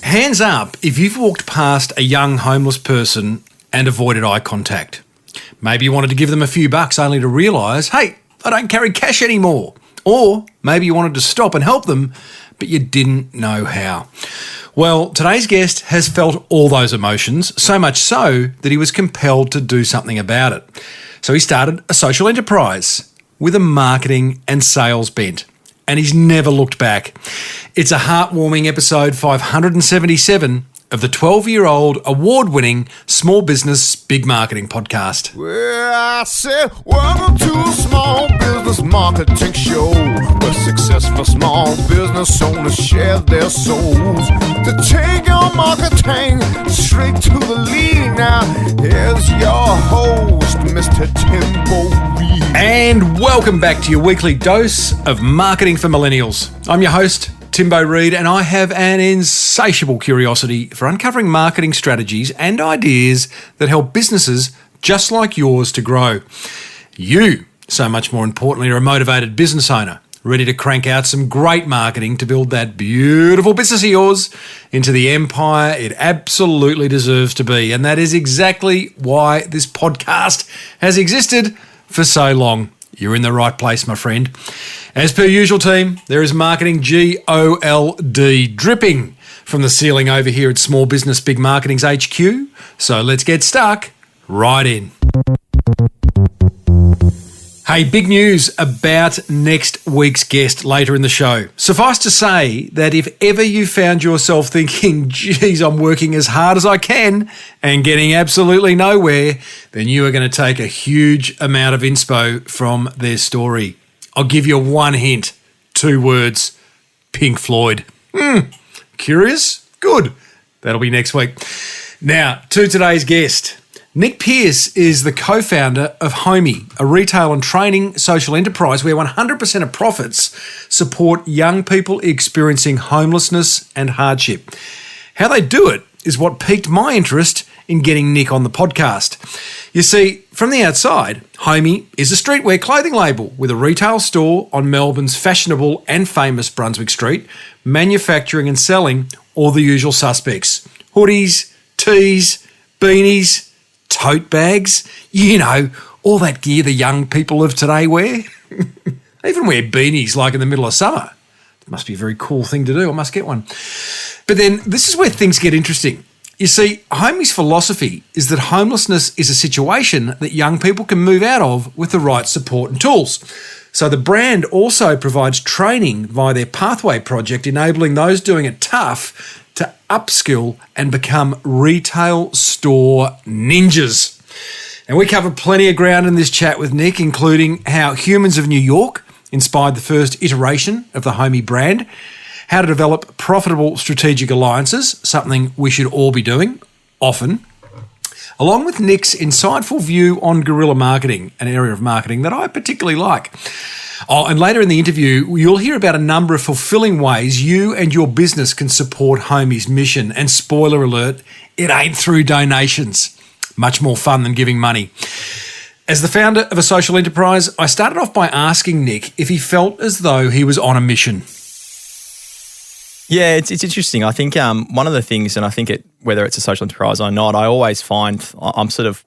Hands up if you've walked past a young homeless person and avoided eye contact. Maybe you wanted to give them a few bucks only to realise, hey, I don't carry cash anymore. Or maybe you wanted to stop and help them, but you didn't know how. Well, today's guest has felt all those emotions, so much so that he was compelled to do something about it. So he started a social enterprise with a marketing and sales bent. And he's never looked back. It's a heartwarming episode 577 of the 12-year-old award-winning Small Business Big Marketing podcast. Well, I said, welcome to a small business marketing show where successful small business owners share their souls to take your marketing straight to the lead. Now, here's your host, Mr. Timbo Reid. And welcome back to your weekly dose of marketing for millennials. I'm your host, Timbo Reid, and I have an insatiable curiosity for uncovering marketing strategies and ideas that help businesses just like yours to grow. You, so much more importantly, are a motivated business owner, ready to crank out some great marketing to build that beautiful business of yours into the empire it absolutely deserves to be. And that is exactly why this podcast has existed for so long. You're in the right place, my friend. As per usual, team, there is marketing GOLD dripping from the ceiling over here at Small Business Big Marketing's HQ. So let's get stuck right in. Hey, big news about next week's guest later in the show. Suffice to say that if ever you found yourself thinking, geez, I'm working as hard as I can and getting absolutely nowhere, then you are going to take a huge amount of inspo from their story. I'll give you one hint, 2 words, Pink Floyd. Curious? Good. That'll be next week. Now, to today's guest. Nick Pearce is the co-founder of HoMie, a retail and training social enterprise where 100% of profits support young people experiencing homelessness and hardship. How they do it is what piqued my interest in getting Nick on the podcast. You see, from the outside, HoMie is a streetwear clothing label with a retail store on Melbourne's fashionable and famous Brunswick Street, manufacturing and selling all the usual suspects. Hoodies, tees, beanies, tote bags, you know, all that gear the young people of today wear. They even wear beanies like in the middle of summer. It must be a very cool thing to do. I must get one. But then this is where things get interesting. You see, HoMie's philosophy is that homelessness is a situation that young people can move out of with the right support and tools. So the brand also provides training via their Pathway project, enabling those doing it tough to upskill and become retail store ninjas. And we covered plenty of ground in this chat with Nick, including how Humans of New York inspired the first iteration of the HoMie brand, how to develop profitable strategic alliances, something we should all be doing often, along with Nick's insightful view on guerrilla marketing, an area of marketing that I particularly like. Oh, and later in the interview, you'll hear about a number of fulfilling ways you and your business can support HoMie's mission. And spoiler alert, it ain't through donations. Much more fun than giving money. As the founder of a social enterprise, I started off by asking Nick if he felt as though he was on a mission. Yeah, it's interesting. I think one of the things, and I think whether it's a social enterprise or not, I always find I'm sort of,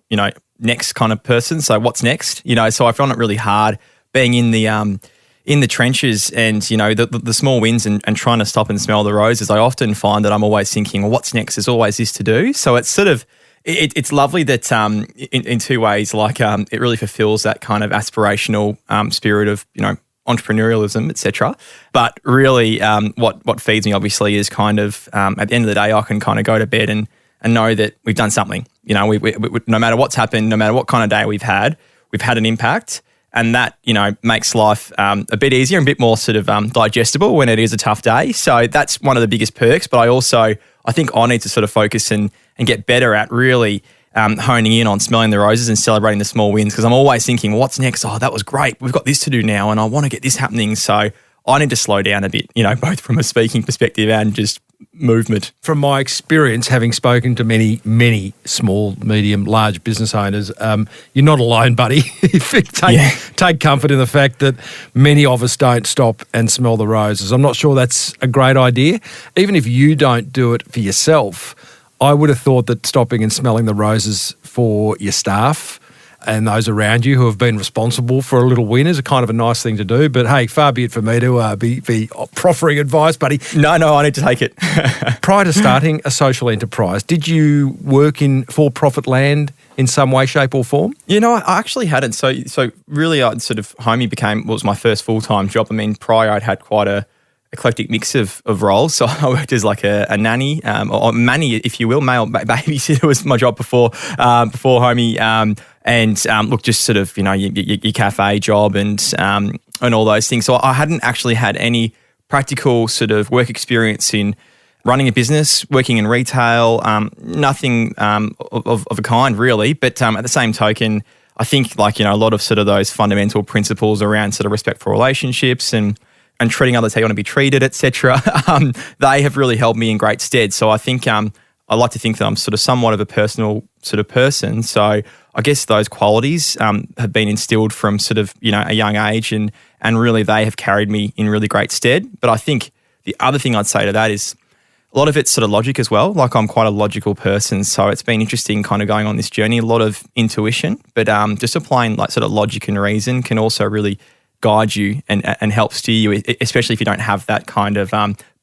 next kind of person. So what's next? So I find it really hard being in the trenches and, the small wins and trying to stop and smell the roses. I often find that I'm always thinking, well, what's next? There's always this to do. So it's sort of, it's lovely that in 2 ways, like it really fulfills that kind of aspirational spirit of, entrepreneurialism, etc. But really what feeds me obviously is kind of at the end of the day, I can kind of go to bed and know that we've done something. We no matter what's happened, no matter what kind of day we've had an impact. And that, makes life a bit easier and a bit more sort of digestible when it is a tough day. So that's one of the biggest perks. But I think I need to sort of focus and get better at really honing in on smelling the roses and celebrating the small wins, because I'm always thinking, what's next? Oh, that was great. We've got this to do now and I want to get this happening. So I need to slow down a bit, both from a speaking perspective and just movement. From my experience, having spoken to many small, medium, large business owners, you're not alone, buddy. Take comfort in the fact that many of us don't stop and smell the roses. I'm not sure that's a great idea. Even if you don't do it for yourself, I would have thought that stopping and smelling the roses for your staff and those around you who have been responsible for a little win is a kind of a nice thing to do. But hey, far be it for me to be proffering advice, buddy. No, I need to take it. Prior to starting a social enterprise, did you work in for-profit land in some way, shape or form? I actually hadn't. So really, HoMie was my first full-time job. I mean, prior I'd had quite a eclectic mix of roles. So I worked as like a nanny, or manny, if you will, male babysitter was my job before HoMie. Just sort of, your cafe job and all those things. So I hadn't actually had any practical sort of work experience in running a business, working in retail, nothing of a kind really. But at the same token, I think a lot of sort of those fundamental principles around sort of respect for relationships and treating others how you want to be treated, etc. They have really held me in great stead. So I think I like to think that I'm sort of somewhat of a personal sort of person. So I guess those qualities have been instilled from sort of a young age, and really they have carried me in really great stead. But I think the other thing I'd say to that is a lot of it's sort of logic as well. Like I'm quite a logical person, so it's been interesting kind of going on this journey. A lot of intuition, but just applying like sort of logic and reason can also really guide you and help steer you, especially if you don't have that kind of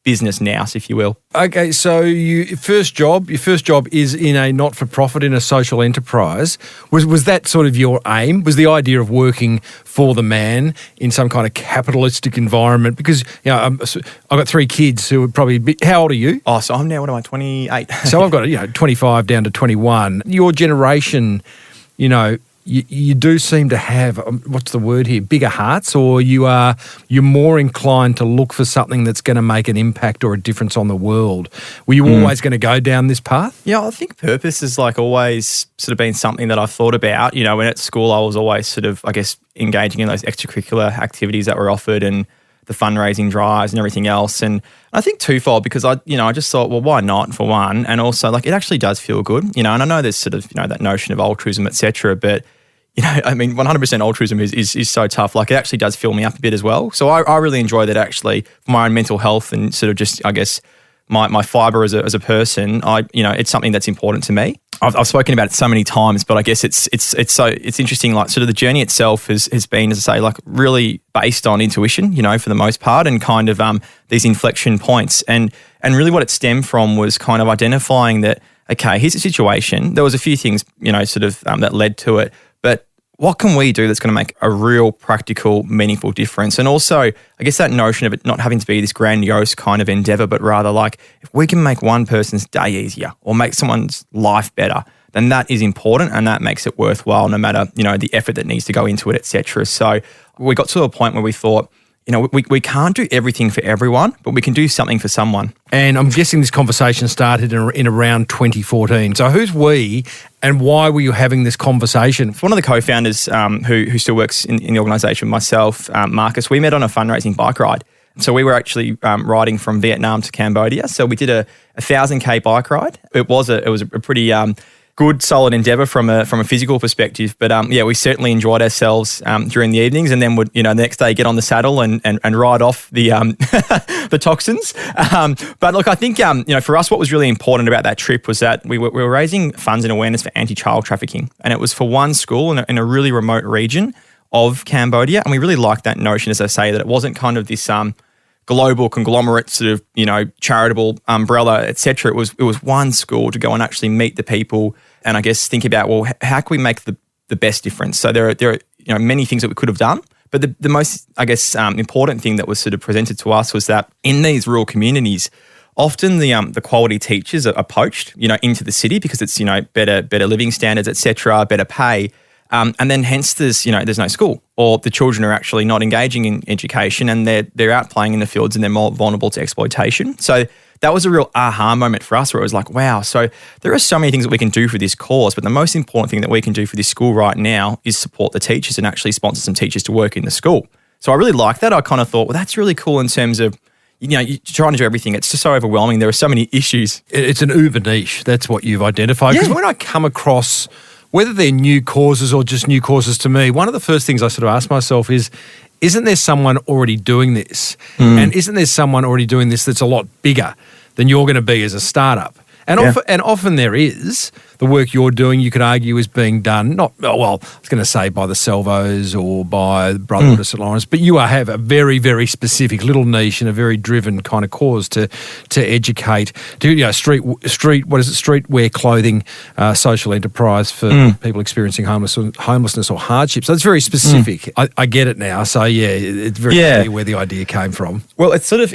business nous, if you will. Okay, so your first job is in a not-for-profit, in a social enterprise. Was that sort of your aim? Was the idea of working for the man in some kind of capitalistic environment? Because I've got 3 kids who would probably be. How old are you? Oh, so I'm now, 28. So I've got 25 down to 21. Your generation, you do seem to have, what's the word here, bigger hearts, or you're more inclined to look for something that's going to make an impact or a difference on the world. Were you always going to go down this path? Yeah, I think purpose has always sort of been something that I've thought about. When at school I was always sort of, I guess, engaging in those extracurricular activities that were offered and the fundraising drives and everything else. And I think twofold, because I just thought, well, why not, for one? And also it actually does feel good, and I know there's sort of, that notion of altruism, etc., but 100% altruism is so tough. It actually does fill me up a bit as well. So I really enjoy that actually for my own mental health and sort of just, I guess, my fibre as a person. It's something that's important to me. I've spoken about it so many times, but I guess it's interesting. Sort of the journey itself has been, as I say, really based on intuition, for the most part, and kind of these inflection points. And really what it stemmed from was kind of identifying that, okay, here's a situation. There was a few things, that led to it. But what can we do that's going to make a real practical, meaningful difference? And also, I guess that notion of it not having to be this grandiose kind of endeavor, but rather if we can make one person's day easier or make someone's life better, then that is important and that makes it worthwhile no matter, the effort that needs to go into it, etc. So we got to a point where we thought, we can't do everything for everyone, but we can do something for someone. And I'm guessing this conversation started in around 2014. So who's we and why were you having this conversation? One of the co-founders who still works in the organisation, myself, Marcus, we met on a fundraising bike ride. So we were actually riding from Vietnam to Cambodia. So we did a 1,000K bike ride. It was a pretty good, solid endeavour from a physical perspective. But we certainly enjoyed ourselves during the evenings, and then would the next day get on the saddle and ride off the the toxins. But look, I think for us, what was really important about that trip was that we were raising funds and awareness for anti-child trafficking, and it was for one school in a really remote region of Cambodia, and we really liked that notion, as I say, that it wasn't kind of this global conglomerate sort of charitable umbrella, etc. It was one school to go and actually meet the people and I guess think about, well, how can we make the best difference? So there are many things that we could have done, but the most, I guess, important thing that was sort of presented to us was that in these rural communities, often the quality teachers are poached into the city because it's better living standards, etc., better pay. And then hence there's no school, or the children are actually not engaging in education and they're out playing in the fields and they're more vulnerable to exploitation. So that was a real aha moment for us where it was like, wow, so there are so many things that we can do for this cause, but the most important thing that we can do for this school right now is support the teachers and actually sponsor some teachers to work in the school. So I really liked that. I kind of thought, well, that's really cool in terms of, you're trying to do everything. It's just so overwhelming. There are so many issues. It's an uber niche. That's what you've identified. Because when I come across, whether they're new causes or just new causes to me, one of the first things I sort of ask myself is, isn't there someone already doing this? And isn't there someone already doing this that's a lot bigger than you're going to be as a startup? And often there is. The work you're doing, you could argue, is being done, I was going to say by the Salvos or by the Brotherhood of St. Lawrence, but you have a very, very specific little niche and a very driven kind of cause to educate, streetwear clothing, social enterprise for people experiencing homelessness or hardship. So it's very specific. I get it now. So, it's very clear where the idea came from. Well, it's sort of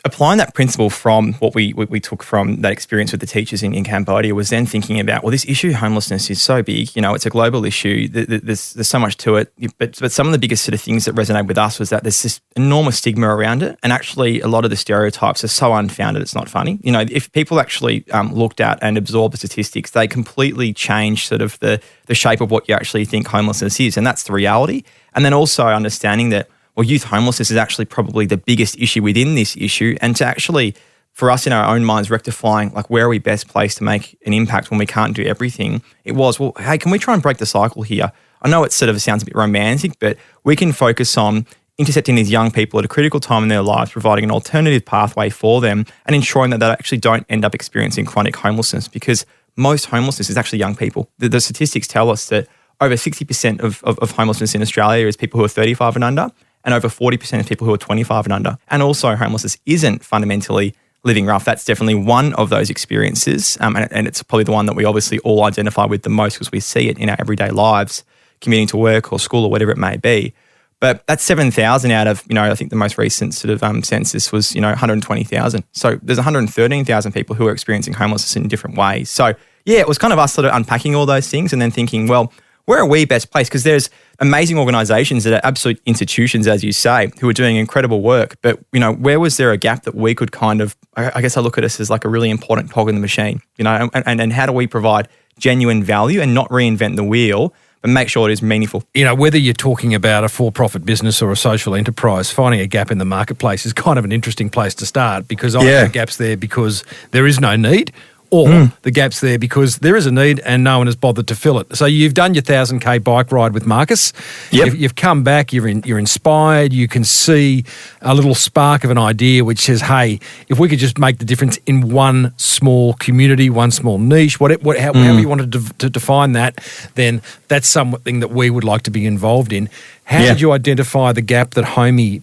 applying that principle from what we took from that experience with the teachers in Cambodia was then thinking about, well, this issue, homelessness, is so big. It's a global issue. There's so much to it. But some of the biggest sort of things that resonate with us was that there's this enormous stigma around it. And actually, a lot of the stereotypes are so unfounded, it's not funny. If people actually looked at and absorbed the statistics, they completely change sort of the shape of what you actually think homelessness is. And that's the reality. And then also understanding that, well, youth homelessness is actually probably the biggest issue within this issue. And to actually, for us in our own minds, rectifying like where are we best placed to make an impact when we can't do everything, it was, well, hey, can we try and break the cycle here? I know it sort of sounds a bit romantic, but we can focus on intercepting these young people at a critical time in their lives, providing an alternative pathway for them and ensuring that they actually don't end up experiencing chronic homelessness, because most homelessness is actually young people. The statistics tell us that over 60% of homelessness in Australia is people who are 35 and under, and over 40% of people who are 25 and under. And also homelessness isn't fundamentally living rough. That's definitely one of those experiences. And it's probably the one that we obviously all identify with the most because we see it in our everyday lives, commuting to work or school or whatever it may be. But that's 7,000 out of, I think the most recent sort of census was, 120,000. So there's 113,000 people who are experiencing homelessness in different ways. So yeah, it was kind of us sort of unpacking all those things and then thinking, well, where are we best placed? Because there's amazing organisations that are absolute institutions, as you say, who are doing incredible work. But, where was there a gap that we could kind of, I guess I look at us as like a really important cog in the machine, and how do we provide genuine value and not reinvent the wheel, but make sure it is meaningful? Whether you're talking about a for-profit business or a social enterprise, finding a gap in the marketplace is kind of an interesting place to start, because either the gap's there because there is no need, or the gap's there because there is a need and no one has bothered to fill it. So you've done your 1,000K bike ride with Marcus. Yep. You've come back, you're inspired, you can see a little spark of an idea which says, hey, if we could just make the difference in one small community, one small niche, however you wanted to define that, then that's something that we would like to be involved in. How did you identify the gap that HoMie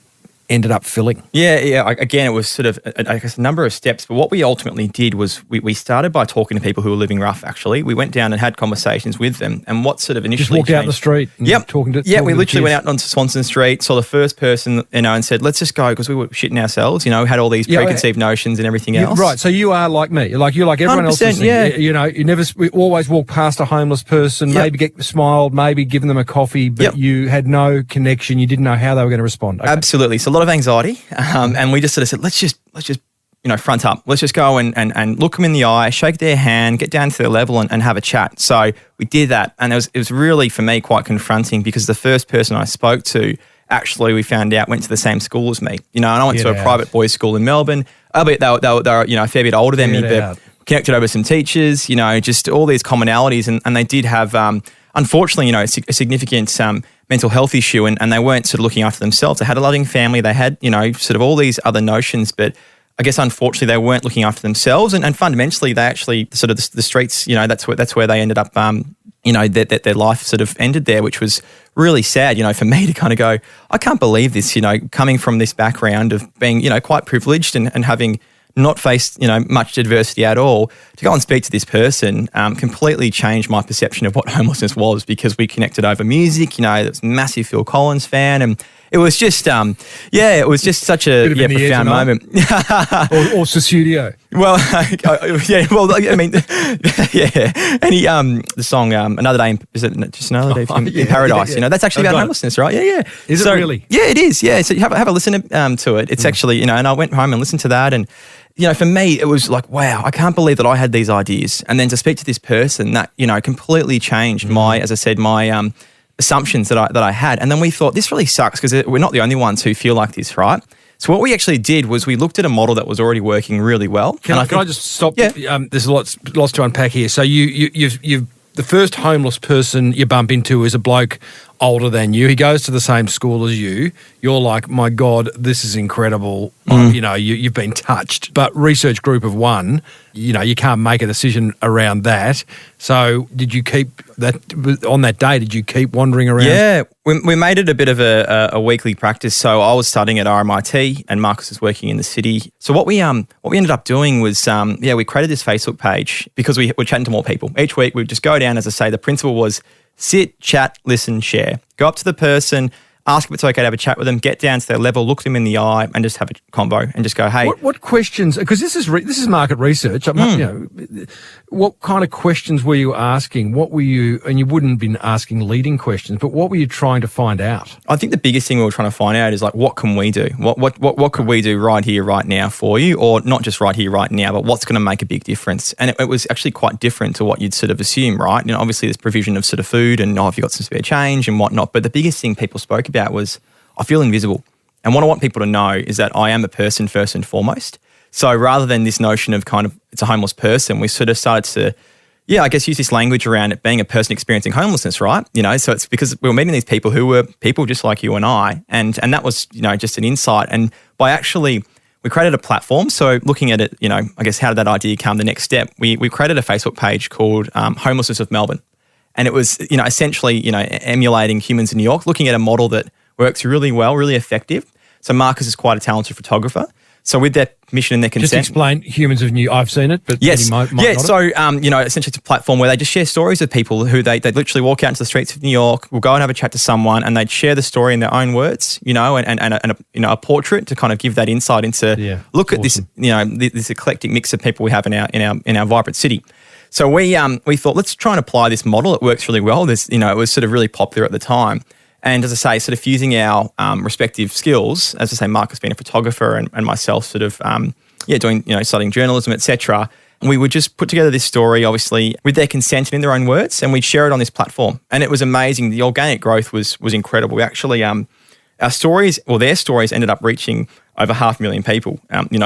ended up filling? Yeah. Again, it was sort of, I guess, a number of steps. But what we ultimately did was we started by talking to people who were living rough, actually. We went down and had conversations with them. And what sort of initially just walked out in the street and talking to we literally went out onto Swanston Street, saw the first person, and said, let's just go, because we were shitting ourselves, had all these preconceived notions and everything else. Right. So you are like me. You're like everyone else. We always walk past a homeless person, maybe get smiled, maybe giving them a coffee, but you had no connection. You didn't know how they were going to respond. Okay. Absolutely. So a lot of anxiety, and we just sort of said, let's just front up. Let's just go and look them in the eye, shake their hand, get down to their level and have a chat. So we did that, and it was really, for me, quite confronting, because the first person I spoke to, actually, we found out went to the same school as me. And I went to a private boys' school in Melbourne. Albeit they were a fair bit older than me, but connected over some teachers. Just all these commonalities, and they did have, unfortunately, a significant mental health issue, and they weren't sort of looking after themselves. They had a loving family. They had, sort of all these other notions, but I guess unfortunately they weren't looking after themselves, and fundamentally they actually sort of the streets. That's where they ended up. Their life sort of ended there, which was really sad. For me to kind of go, I can't believe this. Coming from this background of being quite privileged and having not faced much adversity at all, to go and speak to this person completely changed my perception of what homelessness was, because we connected over music. That's massive Phil Collins fan, and it was just it was just such a profound moment. or Studio. Well, I mean, and he the song Another Day is it just Another Day in Paradise? That's actually about homelessness, right? Yeah. Is it really? Yeah, it is. Yeah, so you have a listen to it. It's actually and I went home and listened to that, and for me it was like, wow, I can't believe that I had these ideas, and then to speak to this person that completely changed my, as I said, my assumptions that I had. And then we thought, this really sucks, because we're not the only ones who feel like this, right? So what we actually did was we looked at a model that was already working really well. Can I just stop? Yeah. There's lots to unpack here. So you've the first homeless person you bump into is a bloke older than you. He goes to the same school as you. You're like, my God, this is incredible. You've been touched. But research group of one, you can't make a decision around that. So did you keep that on that day? Did you keep wandering around? Yeah, we made it a bit of a weekly practice. So I was studying at RMIT and Marcus was working in the city. So what we ended up doing was, we created this Facebook page because we were chatting to more people. Each week we'd just go down, as I say, the principle was sit, chat, listen, share. Go up to the person, ask if it's okay to have a chat with them, get down to their level, look them in the eye and just have a convo and just go, hey. What questions, because this is market research, what kind of questions were you asking? What were you, and you wouldn't have been asking leading questions, but what were you trying to find out? I think the biggest thing we were trying to find out is like, what can we do? What could we do right here, right now for you? Or not just right here, right now, but what's going to make a big difference? And it was actually quite different to what you'd sort of assume, right? Obviously there's provision of sort of food and if you've got some spare change and whatnot, but the biggest thing people spoke about was, I feel invisible. And what I want people to know is that I am a person first and foremost. So rather than this notion of kind of it's a homeless person, we sort of started to, use this language around it being a person experiencing homelessness, right? So it's because we were meeting these people who were people just like you and I. And that was, just an insight. And by actually, we created a platform. So looking at it, how did that idea come? The next step, we created a Facebook page called Homelessness of Melbourne. And it was, essentially, emulating humans in New York, looking at a model that works really well, really effective. So Marcus is quite a talented photographer. So with their permission and their consent. Just explain Humans of New. I've seen it, but yes, might not. So essentially it's a platform where they just share stories of people who they literally walk out into the streets of New York, will go and have a chat to someone, and they'd share the story in their own words, and a portrait to kind of give that insight into look at this, this eclectic mix of people we have in our vibrant city. So we thought, let's try and apply this model. It works really well. It was sort of really popular at the time. And as I say, sort of fusing our respective skills, as I say, Marcus being a photographer and myself sort of, doing, studying journalism, etc. And we would just put together this story, obviously, with their consent and in their own words, and we'd share it on this platform. And it was amazing. The organic growth was incredible. We actually, their stories ended up reaching over 500,000 people,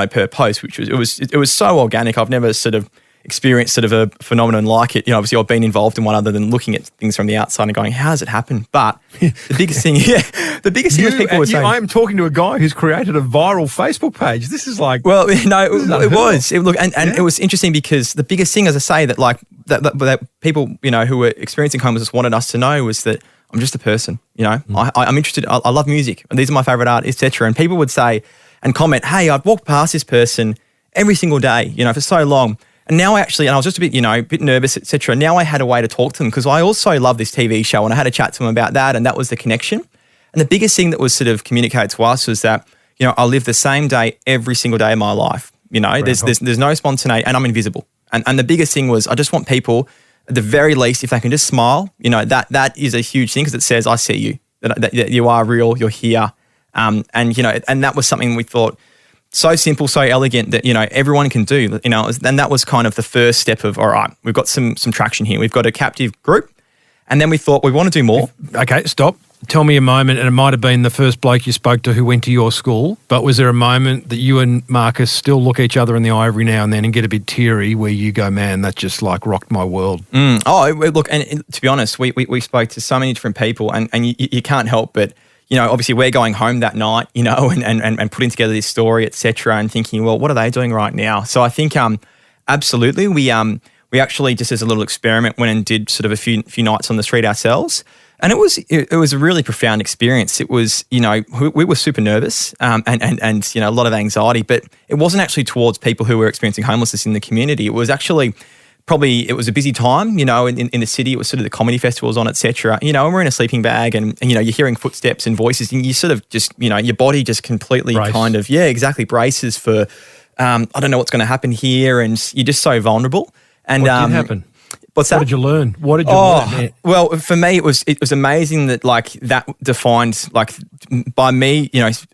per post, which was so organic. I've never sort of experienced sort of a phenomenon like it. Obviously I've been involved in one other than looking at things from the outside and going, how does it happen? But the biggest thing, was people were saying. I'm talking to a guy who's created a viral Facebook page. This is like. Well, no, it was. It was interesting because the biggest thing, as I say, that people, who were experiencing homelessness wanted us to know was that I'm just a person, I'm interested. I love music and these are my favorite art, etc. And people would say and comment, hey, I've walked past this person every single day, for so long. And now I was just a bit nervous, etc. Now I had a way to talk to them because I also love this TV show and I had a chat to them about that, and that was the connection. And the biggest thing that was sort of communicated to us was that, I live the same day every single day of my life. There's no spontaneity and I'm invisible. And the biggest thing was I just want people, at the very least, if they can just smile, that is a huge thing because it says, I see you, that you are real, you're here. And that was something we thought, so simple, so elegant that, everyone can do, and that was kind of the first step of, all right, we've got some traction here. We've got a captive group. And then we thought we want to do more. Okay, stop. Tell me a moment, and it might have been the first bloke you spoke to who went to your school, but was there a moment that you and Marcus still look each other in the eye every now and then and get a bit teary where you go, man, that just like rocked my world? Look, and to be honest, we spoke to so many different people and you can't help but, obviously we're going home that night, and putting together this story, et cetera, and thinking, well, what are they doing right now? So I think absolutely we actually, just as a little experiment, went and did sort of a few nights on the street ourselves. And it was a really profound experience. It was, we were super nervous and a lot of anxiety, but it wasn't actually towards people who were experiencing homelessness in the community. It was actually it was a busy time, in the city. It was sort of the comedy festivals on, et cetera. And we're in a sleeping bag and you're hearing footsteps and voices and you sort of just, your body just completely braces for, I don't know what's going to happen here, and you're just so vulnerable. And what did happen? What's that? What did you learn? What did you learn? Well, for me, it was amazing that that defined by me,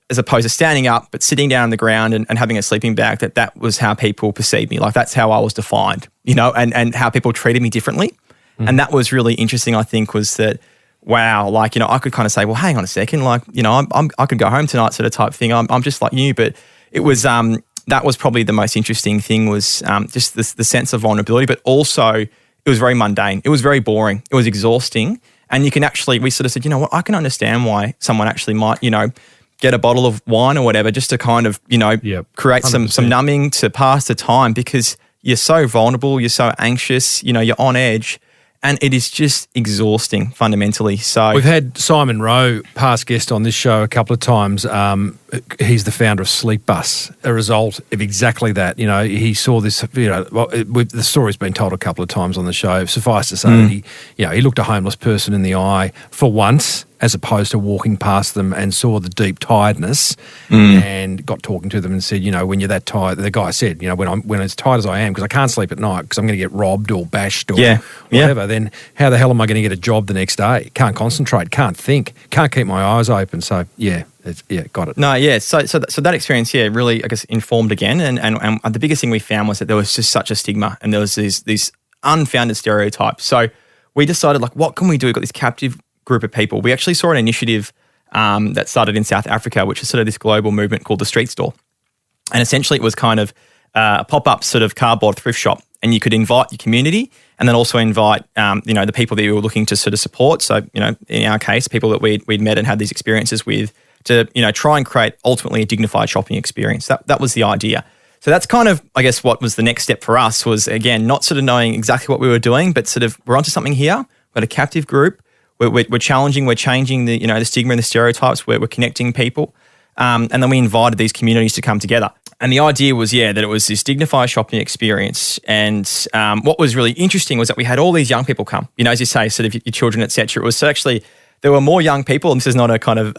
as opposed to standing up, but sitting down on the ground and having a sleeping bag, that was how people perceived me. Like that's how I was defined, and how people treated me differently. And that was really interesting, I think, was that wow, like, you know, I could kind of say, well, hang on a second, like, you know, I could go home tonight sort of type thing. I'm just like you, but it was, that was probably the most interesting thing was just the sense of vulnerability, but also it was very mundane. It was very boring. It was exhausting. And you can actually, we sort of said, you know what, I can understand why someone actually might, you know, get a bottle of wine or whatever just to kind of, you know, create some numbing to pass the time, because you're so vulnerable, you're so anxious, you know, you're on edge. And it is just exhausting fundamentally. So we've had Simon Rowe, past guest on this show a couple of times. He's the founder of Sleep Bus, a result of exactly that. You know, he saw this, you know, the story's been told a couple of times on the show. Suffice to say that he looked a homeless person in the eye for once, as opposed to walking past them, and saw the deep tiredness and got talking to them and said, you know, when you're that tired, the guy said, you know, when as tired as I am, because I can't sleep at night because I'm going to get robbed or bashed or whatever, then how the hell am I going to get a job the next day? Can't concentrate, can't think, can't keep my eyes open. So, got it. No, yeah. So that experience, really, I guess, informed again. And the biggest thing we found was that there was just such a stigma, and there was these unfounded stereotypes. So we decided, like, what can we do? We've got this captive group of people. We actually saw an initiative that started in South Africa, which is sort of this global movement called the Street Store. And essentially it was kind of a pop-up sort of cardboard thrift shop, and you could invite your community and then also invite, the people that you were looking to sort of support. So, you know, in our case, people that we'd met and had these experiences with, to, you know, try and create ultimately a dignified shopping experience. That was the idea. So that's kind of, I guess, what was the next step for us was, again, not sort of knowing exactly what we were doing, but sort of we're onto something here. We've got a captive group. We're challenging, we're changing the, you know, the stigma and the stereotypes. We're connecting people. And then we invited these communities to come together. And the idea was, that it was this dignified shopping experience. And what was really interesting was that we had all these young people come, you know, as you say, sort of your children, et cetera. It was actually, there were more young people, and this is not a kind of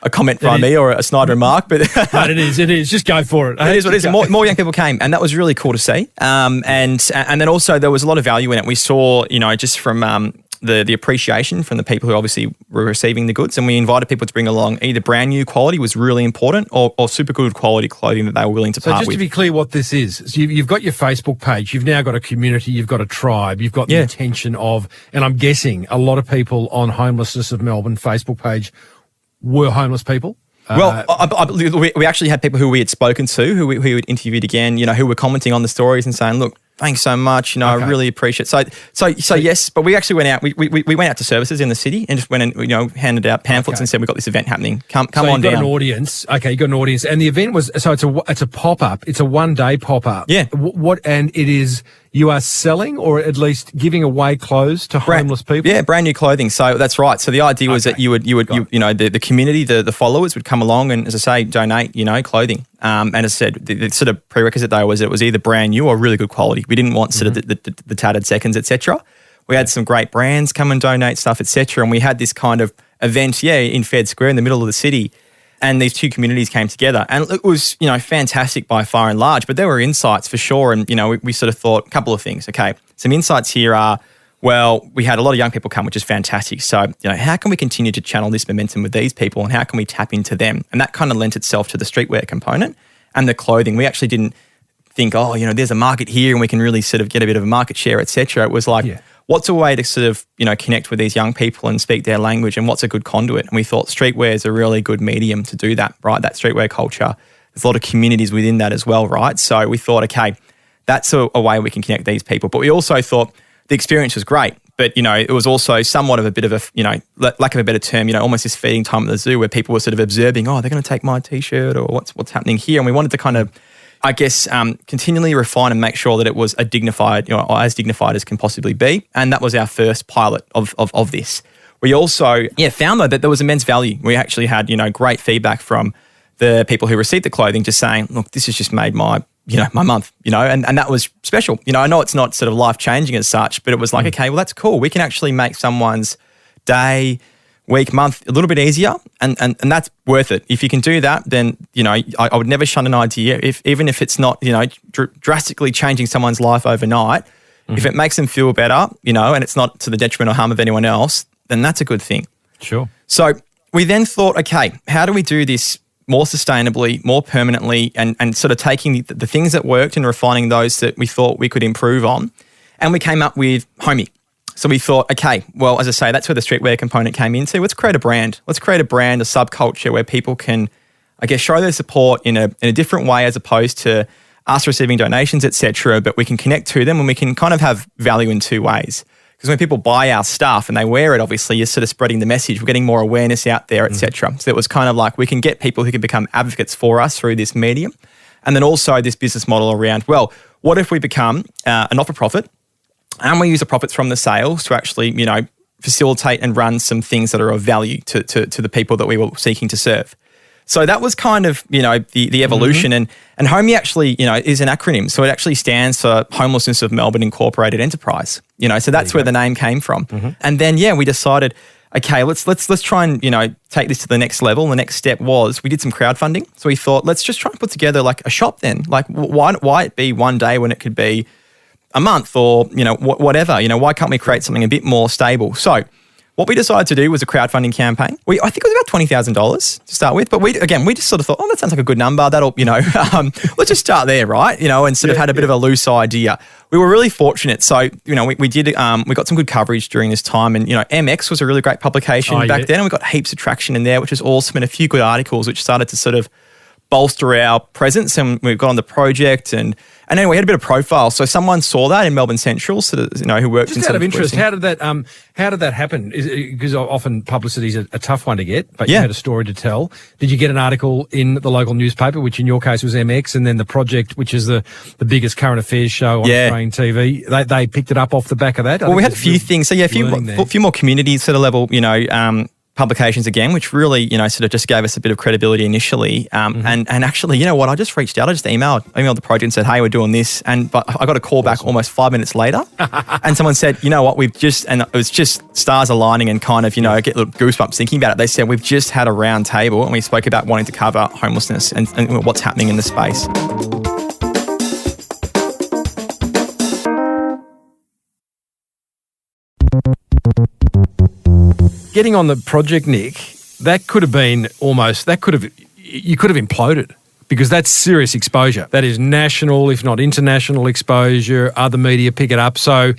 a comment from me or a snide remark, but but it is. Just go for it. It is what it is. More young people came, and that was really cool to see. And then also there was a lot of value in it. We saw, you know, just from the appreciation from the people who obviously were receiving the goods, and we invited people to bring along either brand new quality was really important or super good quality clothing that they were willing to part with. So just to be clear what this is, so you've got your Facebook page, you've now got a community, you've got a tribe, you've got the intention of, and I'm guessing a lot of people on Homelessness of Melbourne Facebook page were homeless people. Well, we actually had people who we had spoken to, who we had interviewed again, you know, who were commenting on the stories and saying, look, thanks so much. You know, I really appreciate it. So yes, but we actually went out. We went out to services in the city and just went and, you know, handed out pamphlets and said, we've got this event happening. Come on down. So you've got an audience. Okay, you've got an audience. And the event was, so it's a pop-up. It's a one-day pop-up. Yeah. And it is, you are selling or at least giving away clothes to homeless people? Yeah, brand new clothing. So that's right. So the idea was that you would the community, the followers would come along and, as I say, donate, you know, clothing. And as I said, the sort of prerequisite though was it was either brand new or really good quality. We didn't want sort of the tattered seconds, etc. We had some great brands come and donate stuff, etc. And we had this kind of event, in Fed Square in the middle of the city. And these two communities came together, and it was, you know, fantastic by far and large. But there were insights for sure, and you know, we sort of thought a couple of things. Okay, some insights here are, well, we had a lot of young people come, which is fantastic. So, you know, how can we continue to channel this momentum with these people, and how can we tap into them? And that kind of lent itself to the streetwear component and the clothing. We actually didn't think, oh, you know, there's a market here and we can really sort of get a bit of a market share, et cetera. It was like, what's a way to sort of, you know, connect with these young people and speak their language, and what's a good conduit? And we thought streetwear is a really good medium to do that, right? That streetwear culture. There's a lot of communities within that as well, right? So we thought, okay, that's a way we can connect these people. But we also thought the experience was great, but, you know, it was also somewhat of a bit of a, you know, lack of a better term, you know, almost this feeding time at the zoo where people were sort of observing, oh, they're going to take my T-shirt, or what's happening here. And we wanted to kind of, I guess, continually refine and make sure that it was a dignified, you know, or as dignified as can possibly be. And that was our first pilot of this. We also, found though that there was immense value. We actually had, you know, great feedback from the people who received the clothing, just saying, look, this has just made my month, you know, and that was special. You know, I know it's not sort of life-changing as such, but it was like, okay, well, that's cool. We can actually make someone's day, week, month a little bit easier, and that's worth it. If you can do that, then, you know, I would never shun an idea, even if it's not, you know, drastically changing someone's life overnight. If it makes them feel better, you know, and it's not to the detriment or harm of anyone else, then that's a good thing. Sure. So we then thought, okay, how do we do this more sustainably, more permanently, and sort of taking the things that worked and refining those that we thought we could improve on? And we came up with HoMie. So we thought, okay, well, as I say, that's where the streetwear component came into. Let's create a brand. Let's create a brand, a subculture where people can, I guess, show their support in a different way as opposed to us receiving donations, etc. But we can connect to them and we can kind of have value in two ways. Because when people buy our stuff and they wear it, obviously, you're sort of spreading the message. We're getting more awareness out there, etc. So it was kind of like we can get people who can become advocates for us through this medium. And then also this business model around, well, what if we become a not-for-profit and we use the profits from the sales to actually, facilitate and run some things that are of value to the people that we were seeking to serve. So that was kind of, the evolution. And HoMie actually, is an acronym. So it actually stands for Homelessness of Melbourne Incorporated Enterprise. So that's where the name came from. And then, we decided, okay, let's try and, take this to the next level. And the next step was we did some crowdfunding. So we thought, let's just try and put together like a shop then. Like why it be one day when it could be a month or, whatever, why can't we create something a bit more stable? So what we decided to do was a crowdfunding campaign. I think it was about $20,000 to start with, but we just sort of thought, that sounds like a good number. That'll, let's just start there, right? And sort of had a bit of a loose idea. We were really fortunate. So, we did, we got some good coverage during this time and, MX was a really great publication back then and we got heaps of traction in there, which was awesome and a few good articles which started to sort of bolster our presence and we got on the project and then we had a bit of profile. So someone saw that in Melbourne Central, so that, who worked just in out of interest, how did that happen? Because often publicity is a tough one to get, but you had a story to tell. Did you get an article in the local newspaper, which in your case was MX, and then the Project, which is the biggest current affairs show on Australian TV, they picked it up off the back of that? Well, we had a few things. So a few more community sort of level, publications again, which really, sort of just gave us a bit of credibility initially. And actually, you know what? I just reached out. I just emailed the project and said, hey, we're doing this. But I got a call back almost 5 minutes later. And someone said, you know what? And it was just stars aligning and kind of, get little goosebumps thinking about it. They said, we've just had a round table and we spoke about wanting to cover homelessness and what's happening in the space. Getting on the project, Nick, you could have imploded because that's serious exposure. That is national, if not international exposure. Other media pick it up. So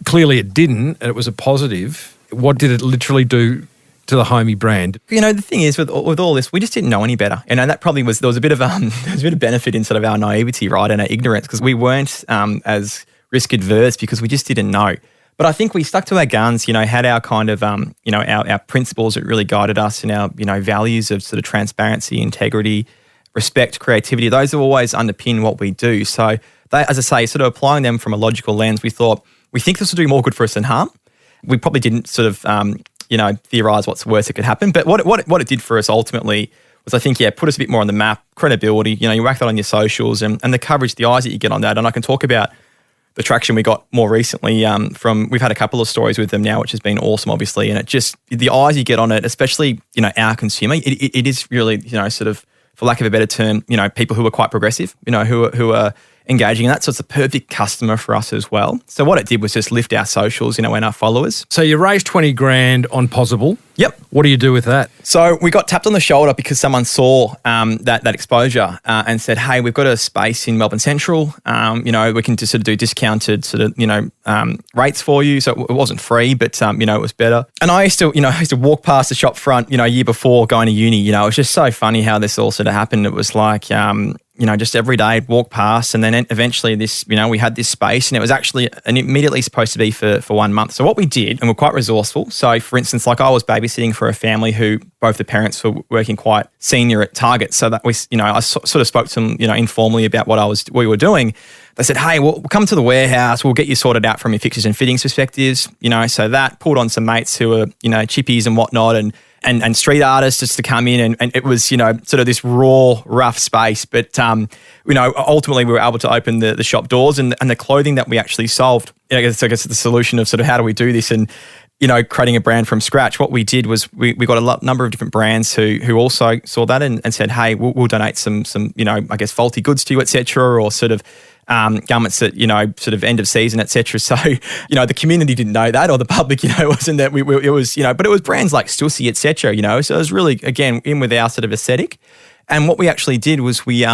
clearly it didn't, and it was a positive. What did it literally do to the HoMie brand? The thing is with all this, we just didn't know any better. That probably there was a bit of benefit in sort of our naivety, right, and our ignorance because we weren't as risk adverse because we just didn't know. But I think we stuck to our guns, had our kind of, our principles that really guided us and our, values of sort of transparency, integrity, respect, creativity. Those have always underpin what we do. So they, as I say, sort of applying them from a logical lens, we thought, we think this will do more good for us than harm. We probably didn't sort of, theorize what's the worst that could happen. But what it did for us ultimately was I think, put us a bit more on the map, credibility. You whack that on your socials and the coverage, the eyes that you get on that. And I can talk about the traction we got more recently we've had a couple of stories with them now, which has been awesome, obviously. And it just, the eyes you get on it, especially, our consumer, it is really, sort of, for lack of a better term, people who are quite progressive, who are engaging in that. So it's a perfect customer for us as well. So what it did was just lift our socials, and our followers. So you raised 20 grand on Possible. Yep. What do you do with that? So we got tapped on the shoulder because someone saw that exposure and said, hey, we've got a space in Melbourne Central. We can just sort of do discounted sort of, rates for you. So it wasn't free, but, it was better. And I used to walk past the shop front, a year before going to uni. It was just so funny how this all sort of happened. It was like, just every day I'd walk past and then eventually this, we had this space and it was actually immediately supposed to be for 1 month. So what we did, and we're quite resourceful. So for instance, like I was babysitting for a family who both the parents were working quite senior at Target. So that we, I sort of spoke to them, informally about what we were doing. They said, hey, we'll come to the warehouse. We'll get you sorted out from your fixtures and fittings perspectives. So that pulled on some mates who are, chippies and whatnot and street artists just to come in and it was, sort of this raw, rough space. But, ultimately we were able to open the shop doors and the clothing that we actually solved. I guess the solution of sort of how do we do this and, creating a brand from scratch. What we did was we got a number of different brands who also saw that and said, hey, we'll donate some I guess faulty goods to you, et cetera, or sort of garments that, sort of end of season, et cetera. So, the community didn't know that or the public, wasn't that it was, but it was brands like Stussy, et cetera, So it was really, again, in with our sort of aesthetic. And what we actually did was we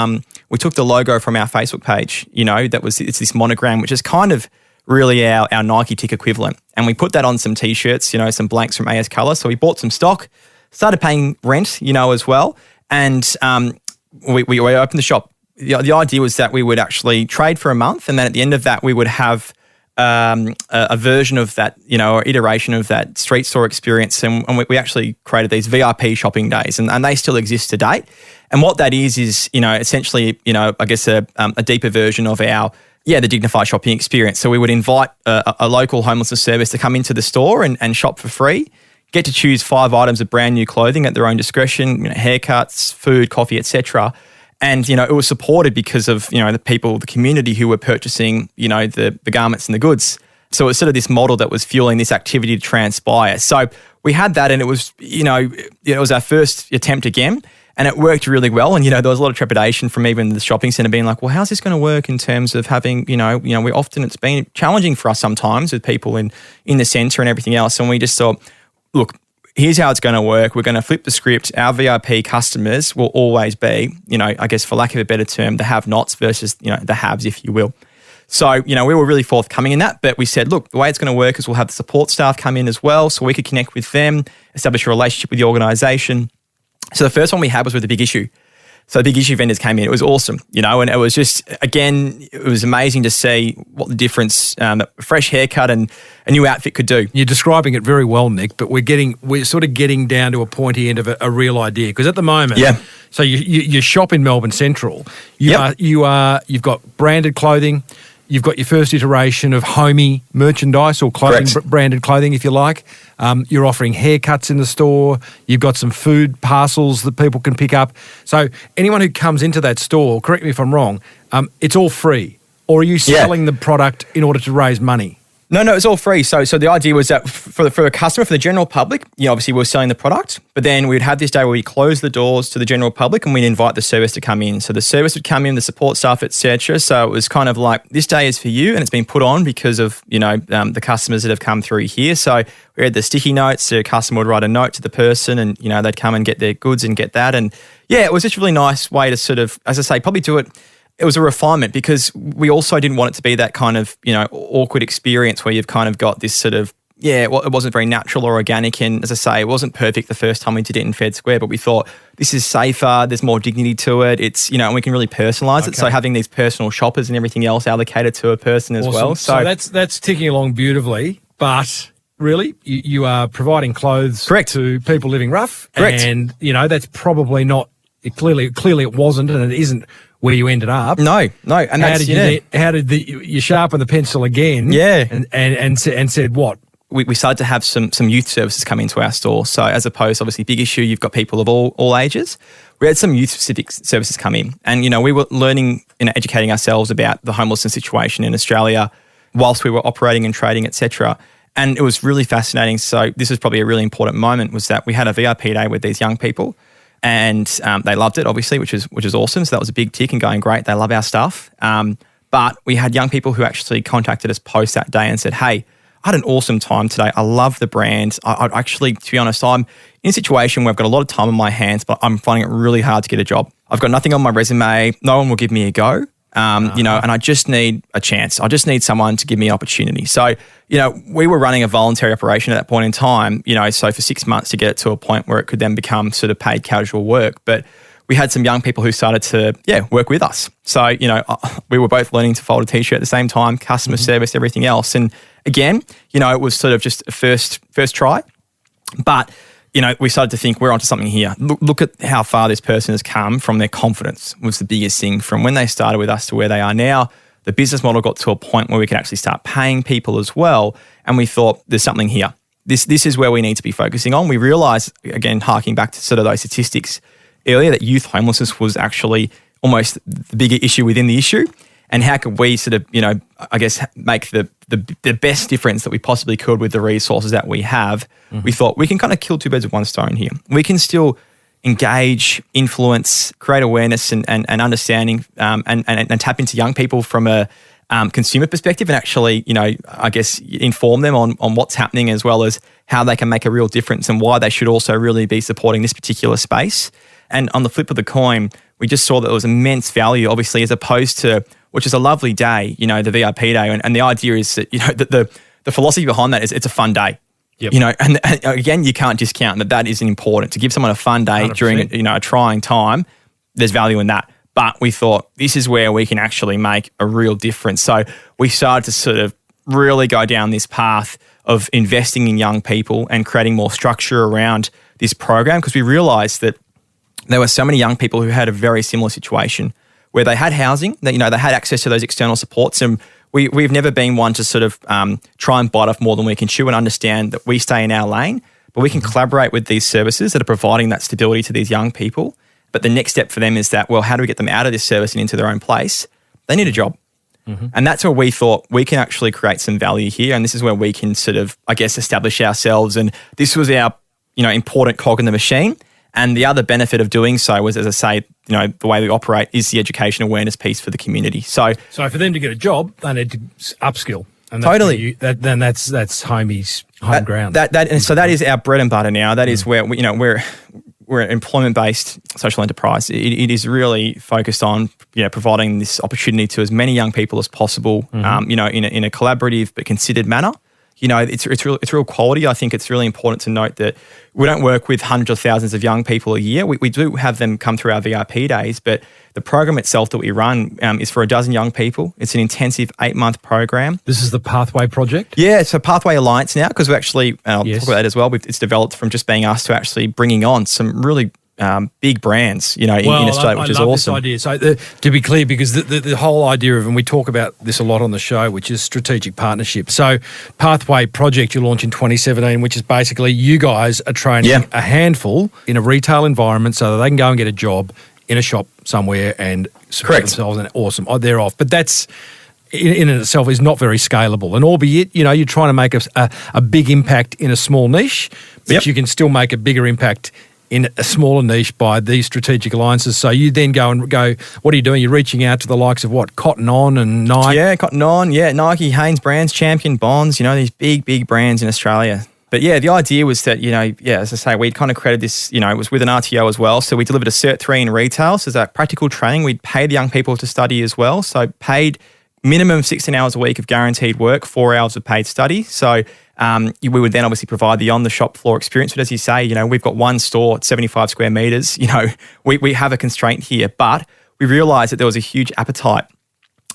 took the logo from our Facebook page, it's this monogram, which is kind of really our Nike tick equivalent. And we put that on some T-shirts, some blanks from AS Colour. So we bought some stock, started paying rent, as well. And we opened the shop. The idea was that we would actually trade for a month, and then at the end of that, we would have a version of that, or iteration of that street store experience. And we actually created these VIP shopping days, and they still exist to date. And what that is essentially, I guess a deeper version of the dignified shopping experience. So we would invite a local homelessness service to come into the store and shop for free, get to choose 5 items of brand new clothing at their own discretion, haircuts, food, coffee, etc. And, it was supported because of, the people, the community who were purchasing, the garments and the goods. So it was sort of this model that was fueling this activity to transpire. So we had that, and it was, it was our first attempt again, and it worked really well. And, there was a lot of trepidation from even the shopping centre being like, well, how's this going to work in terms of having, it's been challenging for us sometimes with people in the centre and everything else. And we just thought, look, here's how it's going to work. We're going to flip the script. Our VIP customers will always be, I guess for lack of a better term, the have-nots versus, the haves, if you will. So, we were really forthcoming in that, but we said, look, the way it's going to work is we'll have the support staff come in as well, so we could connect with them, establish a relationship with the organisation. So the first one we had was with the Big Issue. So the Big Issue vendors came in. It was awesome, and it was just, again, it was amazing to see what the difference a fresh haircut and a new outfit could do. You're describing it very well, Nick, but we're sort of getting down to a pointy end of a real idea, because at the moment, so you shop in Melbourne Central. You've got branded clothing. You've got your first iteration of HoMie merchandise, or clothing, branded clothing, if you like. You're offering haircuts in the store. You've got some food parcels that people can pick up. So anyone who comes into that store, correct me if I'm wrong, it's all free. Or are you selling the product in order to raise money? No, it's all free. So the idea was that for a customer, for the general public, obviously we're selling the product, but then we'd have this day where we close the doors to the general public and we'd invite the service to come in. So the service would come in, the support staff, etc. So it was kind of like, this day is for you, and it's been put on because of, the customers that have come through here. So we had the sticky notes, the customer would write a note to the person and, they'd come and get their goods and get that. And it was just a really nice way to sort of, as I say, probably do it. It was a refinement, because we also didn't want it to be that kind of, awkward experience where you've kind of got this sort of, it wasn't very natural or organic. And as I say, it wasn't perfect the first time we did it in Fed Square, but we thought this is safer, there's more dignity to it. It's, and we can really personalise it. So having these personal shoppers and everything else allocated to a person as well. So that's ticking along beautifully, but really, you are providing clothes to people living rough. Correct. And, that's probably not, clearly it wasn't, and it isn't where you ended up. No. And how did you sharpen the pencil again? Yeah. And said what? We started to have some youth services come into our store. So as opposed to obviously Big Issue, you've got people of all ages. We had some youth-specific services come in. And, we were learning and educating ourselves about the homelessness situation in Australia whilst we were operating and trading, etc. And it was really fascinating. So this was probably a really important moment, was that we had a VIP day with these young people. And they loved it, obviously, which is awesome. So that was a big tick and going, great, they love our stuff. But we had young people who actually contacted us post that day and said, hey, I had an awesome time today. I love the brand. I actually, to be honest, I'm in a situation where I've got a lot of time on my hands, but I'm finding it really hard to get a job. I've got nothing on my resume. No one will give me a go. And I just need a chance. I just need someone to give me an opportunity. So, we were running a voluntary operation at that point in time, so for 6 months to get it to a point where it could then become sort of paid casual work. But we had some young people who started to, work with us. So, we were both learning to fold a T-shirt at the same time, customer service, everything else. And again, it was sort of just a first try. But we started to think we're onto something here. Look at how far this person has come from their confidence was the biggest thing. From when they started with us to where they are now, the business model got to a point where we could actually start paying people as well. And we thought there's something here. This is where we need to be focusing on. We realised, again, harking back to sort of those statistics earlier, that youth homelessness was actually almost the bigger issue within the issue. And how could we sort of, I guess, make the best difference that we possibly could with the resources that we have? Mm-hmm. We thought we can kind of kill two birds with one stone here. We can still engage, influence, create awareness and understanding and tap into young people from a consumer perspective and actually, I guess, inform them on what's happening as well as how they can make a real difference and why they should also really be supporting this particular space. And on the flip of the coin, we just saw that there was immense value, obviously, as opposed to which is a lovely day, the VIP day. And the idea is that, the philosophy behind that is it's a fun day. Yep. And again, you can't discount that is important. To give someone a fun day 100%. During a trying time, there's value in that. But we thought this is where we can actually make a real difference. So we started to sort of really go down this path of investing in young people and creating more structure around this program, because we realised that there were so many young people who had a very similar situation where they had housing, that they had access to those external supports, and we've never been one to sort of try and bite off more than we can chew and understand that we stay in our lane, but we can collaborate with these services that are providing that stability to these young people. But the next step for them is that, well, how do we get them out of this service and into their own place? They need a job. Mm-hmm. And that's where we thought we can actually create some value here. And this is where we can sort of, I guess, establish ourselves. And this was our, important cog in the machine. And the other benefit of doing so was, as I say, the way we operate is the education awareness piece for the community. So for them to get a job, they need to upskill. And totally. That's HoMie's home ground. And so that is our bread and butter now. That is where we're an employment-based social enterprise. It is really focused on providing this opportunity to as many young people as possible. In a collaborative but considered manner. It's real quality. I think it's really important to note that we don't work with hundreds of thousands of young people a year. We do have them come through our VIP days, but the program itself that we run is for 12 young people. It's an intensive 8-month program. This is the Pathway Project? Yeah, it's a Pathway Alliance now, because we actually, I'll talk about that as well. It's developed from just being us to actually bringing on some really big brands, in Australia, which is awesome. I love this idea. So to be clear, because the whole idea of, and we talk about this a lot on the show, which is strategic partnership. So Pathway Project you launched in 2017, which is basically you guys are training a handful in a retail environment so that they can go and get a job in a shop somewhere and support themselves, and awesome. Oh, they're off. But that's in itself is not very scalable. And albeit, you're trying to make a big impact in a small niche, but you can still make a bigger impact in a smaller niche by these strategic alliances. So you then go, what are you doing? You're reaching out to the likes of Cotton On and Nike? Yeah, Cotton On, Nike, Hanes Brands, Champion, Bonds, these big brands in Australia. But the idea was that, as I say, we'd kind of created this, it was with an RTO as well. So we delivered a Cert 3 in retail. So that practical training, we'd paid the young people to study as well. So paid minimum 16 hours a week of guaranteed work, 4 hours of paid study. So we would then obviously provide the on-the-shop floor experience. But as you say, we've got one store, 75 square metres. We have a constraint here. But we realised that there was a huge appetite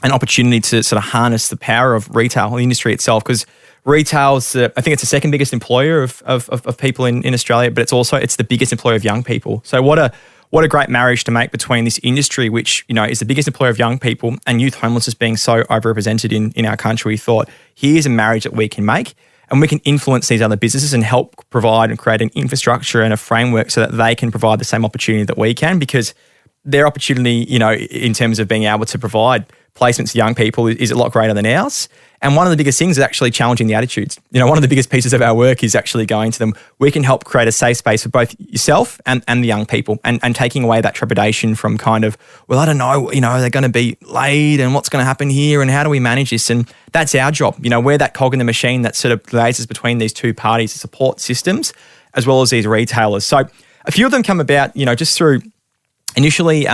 and opportunity to sort of harness the power of retail, the industry itself, because retail's, I think it's the second biggest employer of people in Australia, but it's the biggest employer of young people. So what a great marriage to make between this industry, which is the biggest employer of young people, and youth homelessness being so overrepresented in our country. We thought, here's a marriage that we can make, and we can influence these other businesses and help provide and create an infrastructure and a framework so that they can provide the same opportunity that we can, because their opportunity, in terms of being able to provide placements to young people is a lot greater than ours. And one of the biggest things is actually challenging the attitudes. One of the biggest pieces of our work is actually going to them. We can help create a safe space for both yourself and the young people, and taking away that trepidation from kind of, well, I don't know, are they going to be laid and what's going to happen here and how do we manage this? And that's our job. We're that cog in the machine that sort of liaises between these two parties, the support systems, as well as these retailers. So a few of them come about, just through initially,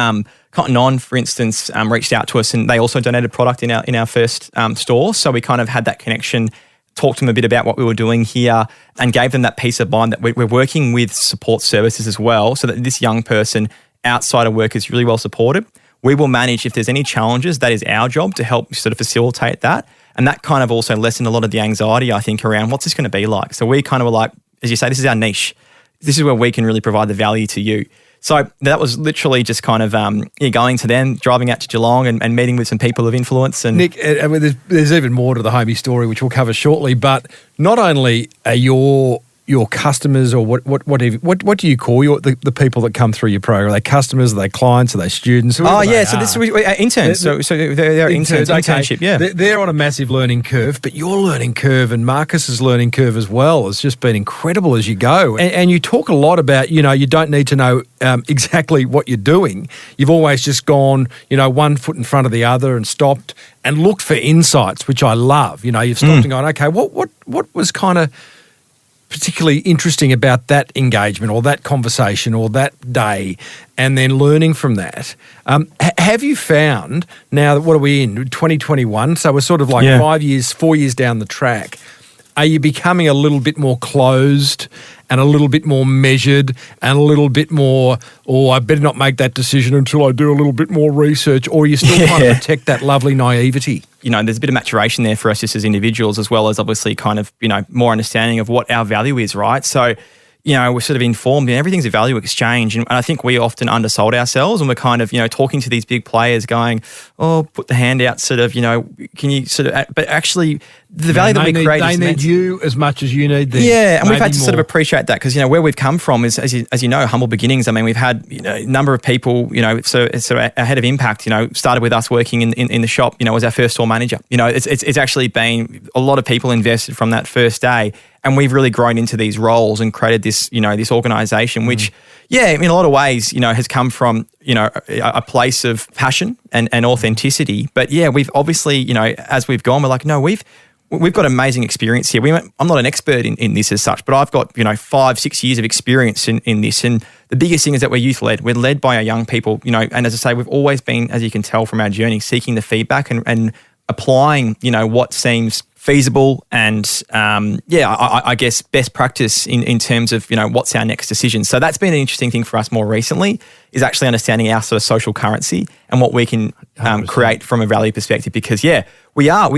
Cotton On, for instance, reached out to us, and they also donated product in our first store. So we kind of had that connection, talked to them a bit about what we were doing here, and gave them that peace of mind that we're working with support services as well, so that this young person outside of work is really well supported. We will manage if there's any challenges. That is our job to help sort of facilitate that. And that kind of also lessened a lot of the anxiety, I think, around what's this going to be like. So we kind of were like, as you say, this is our niche. This is where we can really provide the value to you. So that was literally just kind of going to them, driving out to Geelong and meeting with some people of influence. And Nick, there's even more to the HoMie story, which we'll cover shortly. But not only are your customers, or what do you call the people that come through your program? Are they customers? Are they clients? Are they students? So this is interns. So they're interns. Internship. Yeah, they're on a massive learning curve, but your learning curve and Marcus's learning curve as well has just been incredible as you go. And you talk a lot about you don't need to know exactly what you're doing. You've always just gone one foot in front of the other and stopped and looked for insights, which I love. You've stopped and gone, okay, what was kind of particularly interesting about that engagement or that conversation or that day, and then learning from that. Have you found now that, what are we in, 2021? So we're sort of like 4 years down the track. Are you becoming a little bit more closed and a little bit more measured and a little bit more, I better not make that decision until I do a little bit more research, or you still trying to protect that lovely naivety? There's a bit of maturation there for us just as individuals, as well as obviously kind of, more understanding of what our value is, right? So, we're sort of informed, and everything's a value exchange. And I think we often undersold ourselves, and we're kind of, talking to these big players going, put the hand out, sort of, can you sort of, but actually the value that we create is... They need you as much as you need them. Yeah, and we've had to sort of appreciate that because, where we've come from is, as you know, humble beginnings. I mean, we've had, a number of people, so our head of impact, started with us working in the shop, as our first store manager. It's actually been a lot of people invested from that first day. And we've really grown into these roles and created this, this organisation, which, in a lot of ways, has come from, a place of passion and authenticity. But we've obviously, as we've gone, we're like, no, we've got amazing experience here. I'm not an expert in this as such, but I've got, 5-6 years of experience in this. And the biggest thing is that we're youth led. We're led by our young people, and as I say, we've always been, as you can tell from our journey, seeking the feedback and applying, what seems feasible and, I guess best practice in terms of, what's our next decision. So that's been an interesting thing for us more recently, is actually understanding our sort of social currency and what we can create from a value perspective. Because, we are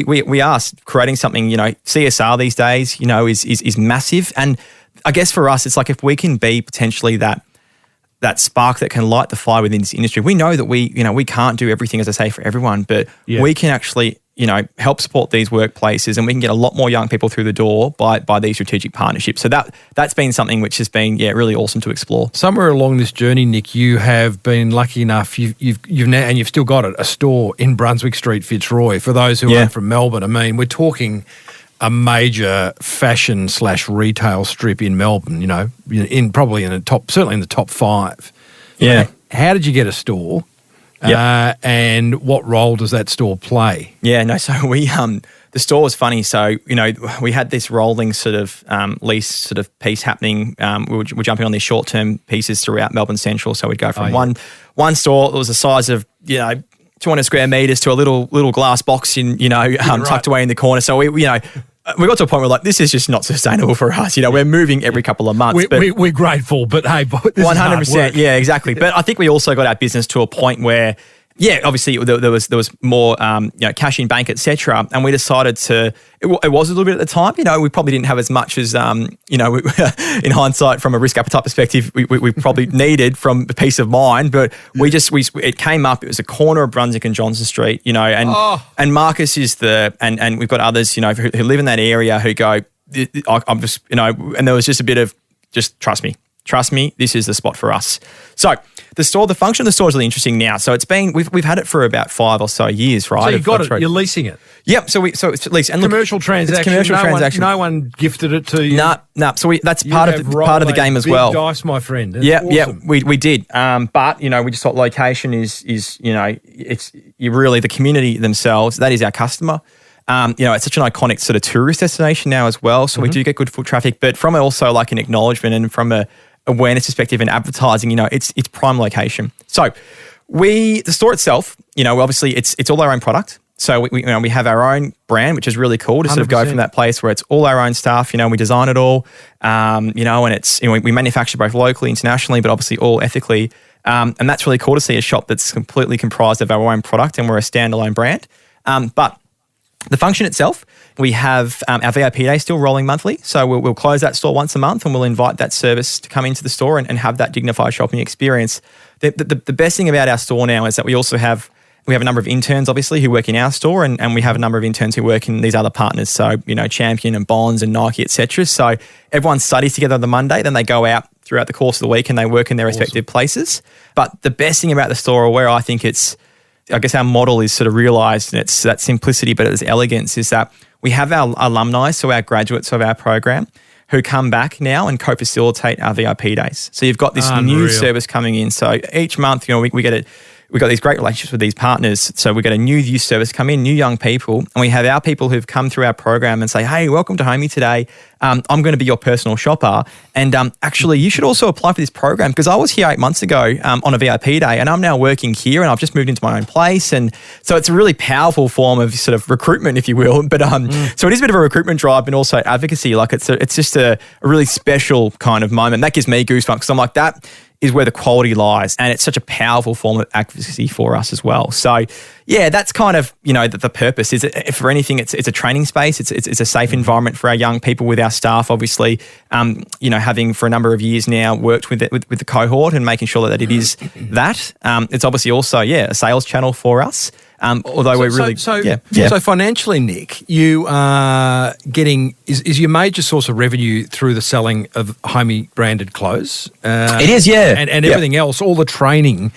creating something, CSR these days, is massive. And I guess for us, it's like if we can be potentially that spark that can light the fire within this industry. We know that we can't do everything, as I say, for everyone, but we can actually, help support these workplaces, and we can get a lot more young people through the door by these strategic partnerships. So that's been something which has been, really awesome to explore. Somewhere along this journey, Nick, you have been lucky enough, you've now, and you've still got it, a store in Brunswick Street, Fitzroy. For those who aren't from Melbourne, I mean, we're talking a major fashion/retail strip in Melbourne, certainly in the top 5. Yeah. How did you get a store? And what role does that store play? So we, the store was funny. So, we had this rolling sort of lease sort of piece happening. We were jumping on these short-term pieces throughout Melbourne Central. So we'd go from one store that was the size of, 200 square metres to a little glass box in, tucked away in the corner. So we got to a point where like, this is just not sustainable for us. We're moving every couple of months. We're grateful, but hey, this 100%. Yeah, exactly. But I think we also got our business to a point where, obviously there was more, cash in bank, etc. And we decided to. It was a little bit at the time. We probably didn't have as much as, in hindsight, from a risk appetite perspective, we probably needed from the peace of mind. But it came up. It was a corner of Brunswick and Johnson Street. And Marcus is and we've got others, who live in that area who go. I'm just, and there was just a bit of just trust me, this is the spot for us. So the function of the store is really interesting now. So it's been, we've had it for about 5 or so years, right? So you've got it, you're leasing it. Yep. So it's leased. And commercial transaction. It's commercial transaction. No one gifted it to you. No. So that's part of the game as well. Dice, my friend. Awesome. We did. But we just thought location is it's really the community themselves. That is our customer. It's such an iconic sort of tourist destination now as well. So we do get good foot traffic, but from also like an acknowledgement and from a awareness perspective and advertising, it's prime location. So the store itself, obviously it's all our own product. So we have our own brand, which is really cool to sort of go from that place where it's all our own stuff, we design it all, and it's, we manufacture both locally, internationally, but obviously all ethically. And that's really cool to see a shop that's completely comprised of our own product and we're a standalone brand. But the function itself, we have our VIP day still rolling monthly. So we'll close that store once a month and we'll invite that service to come into the store and have that dignified shopping experience. The best thing about our store now is that we have a number of interns, obviously, who work in our store and we have a number of interns who work in these other partners. So, Champion and Bonds and Nike, etc. So everyone studies together on the Monday, then they go out throughout the course of the week and they work in their respective places. But the best thing about the store, or where I think I guess our model is sort of realised, and it's that simplicity, but it's elegance, is that we have our alumni, so our graduates of our program, who come back now and co-facilitate our VIP days. So you've got this new service coming in. So each month, we get it. we've got these great relationships with these partners. So we've got a new youth service come in, new young people, and we have our people who've come through our program and say, hey, welcome to HoMie today. I'm going to be your personal shopper. And actually, you should also apply for this program because I was here 8 months ago on a VIP day and I'm now working here and I've just moved into my own place. And so it's a really powerful form of sort of recruitment, if you will. But so it is a bit of a recruitment drive and also advocacy. Like it's just a really special kind of moment. That gives me goosebumps because I'm like, that is where the quality lies. And it's such a powerful form of advocacy for us as well. So yeah, that's kind of, the purpose. Is it, for anything, it's a training space. It's a safe environment for our young people with our staff, obviously, having for a number of years now worked with the cohort and making sure that it is that. It's obviously also, a sales channel for us. So financially, Nick, you are getting is your major source of revenue through the selling of HoMie branded clothes. It is, yeah, and everything else, all the training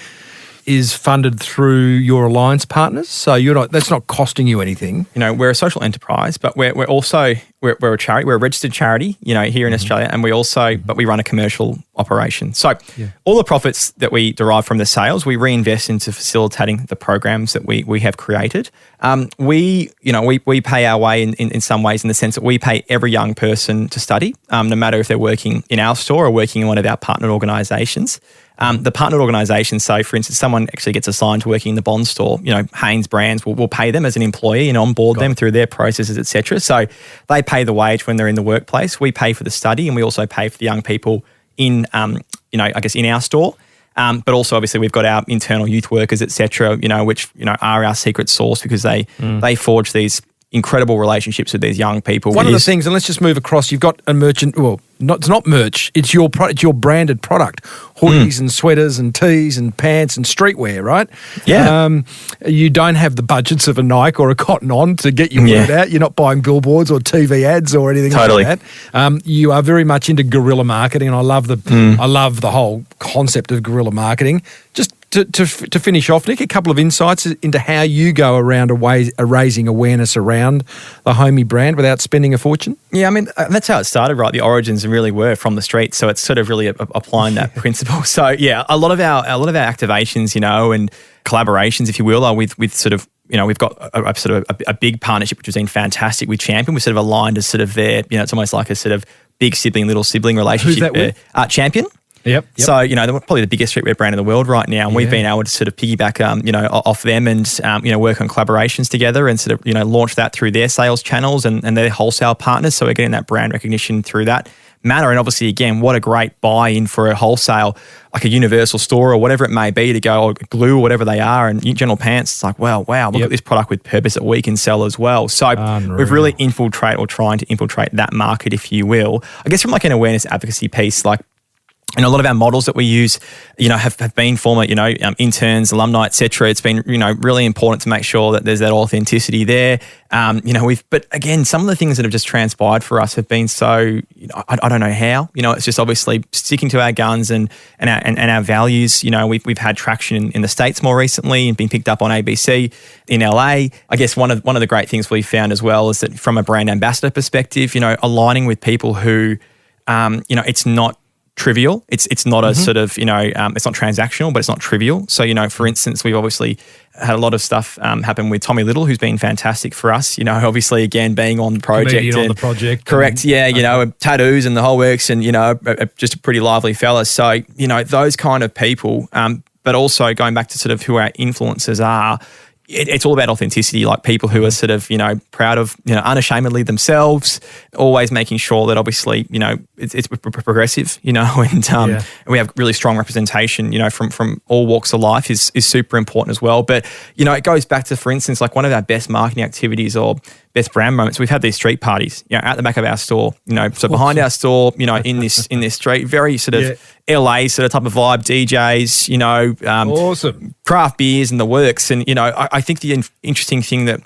is funded through your alliance partners. So that's not costing you anything. We're a social enterprise, but we're also we're a charity. We're a registered charity, here in Australia, and we run a commercial operation. So all the profits that we derive from the sales, we reinvest into facilitating the programs that we have created. We pay our way in some ways in the sense that we pay every young person to study, no matter if they're working in our store or working in one of our partnered organisations. The partnered organisations, so for instance, someone actually gets assigned to working in the Bond store, Hanes Brands will pay them as an employee and onboard them through their processes, etc. So they pay the wage when they're in the workplace. We pay for the study and we also pay for the young people in, in our store. But also obviously we've got our internal youth workers, etc., which, are our secret sauce because they forge these incredible relationships with these young people. One of the things, and let's just move across, you've got a merchant, it's not merch, it's your branded product, hoodies and sweaters and tees and pants and streetwear, right? Yeah. You don't have the budgets of a Nike or a Cotton On to get your word out. You're not buying billboards or TV ads or anything like that. You are very much into guerrilla marketing, and I love the whole concept of guerrilla marketing. Just to finish off, Nick, a couple of insights into how you go around raising awareness around the HoMie brand without spending a fortune. Yeah, I mean, that's how it started, right? The origins really were from the street, so it's sort of really applying that principle. So yeah, a lot of our activations, and collaborations, if you will, are with sort of, we've got a big partnership which has been fantastic with Champion. We're sort of aligned as sort of their, it's almost like a sort of big sibling, little sibling relationship. Who's that with? Champion. Yep. So, they're probably the biggest streetwear brand in the world right now. And we've been able to sort of piggyback, off them and, work on collaborations together and sort of, launch that through their sales channels and their wholesale partners. So we're getting that brand recognition through that manner. And obviously, again, what a great buy-in for a wholesale, like a Universal store or whatever it may be, to go, or Glue or whatever they are, and General Pants. It's like, wow, look at this product with purpose that we can sell as well. So we've really trying to infiltrate that market, if you will. I guess from like an awareness advocacy piece, like, a lot of our models that we use, have been former, interns, alumni, etc. It's been, really important to make sure that there's that authenticity there. But again, some of the things that have just transpired for us have been so, I don't know how. It's just obviously sticking to our guns and our values. We've had traction in the States more recently and been picked up on ABC in LA. I guess one of the great things we found as well is that from a brand ambassador perspective, aligning with people who, it's not trivial. It's not a sort of, it's not transactional, but it's not trivial. So, for instance, we've obviously had a lot of stuff happen with Tommy Little, who's been fantastic for us, obviously, again, being on the project. Correct. Tattoos and the whole works and, just a pretty lively fella. So, those kind of people, but also going back to sort of who our influencers are, it's all about authenticity, like people who are sort of, proud of, unashamedly themselves, always making sure that obviously, it's progressive, and we have really strong representation, from all walks of life is super important as well. But, it goes back to, for instance, like one of our best marketing activities or best brand moments. We've had these street parties, at the back of our store, so behind our store, in this street, very sort of LA sort of type of vibe, DJs, awesome craft beers and the works. And, I think the interesting thing that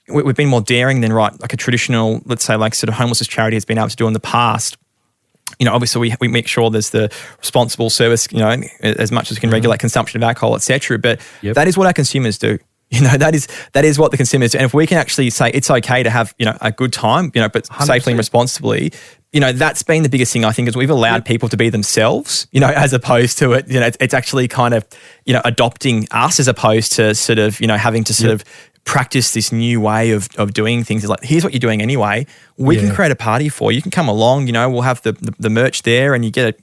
we've been more daring than like a traditional, let's say like sort of homelessness charity has been able to do in the past. Obviously we make sure there's the responsible service, as much as we can regulate consumption of alcohol, etc. But that is what our consumers do. That is what the consumers do. And if we can actually say it's okay to have, a good time, but 100%. Safely and responsibly, that's been the biggest thing, I think, is we've allowed people to be themselves, as opposed to it, it's actually kind of, adopting us as opposed to sort of, having to sort of practice this new way of doing things. It's like, here's what you're doing anyway. We can create a party for you. You can come along, we'll have the merch there, and you get a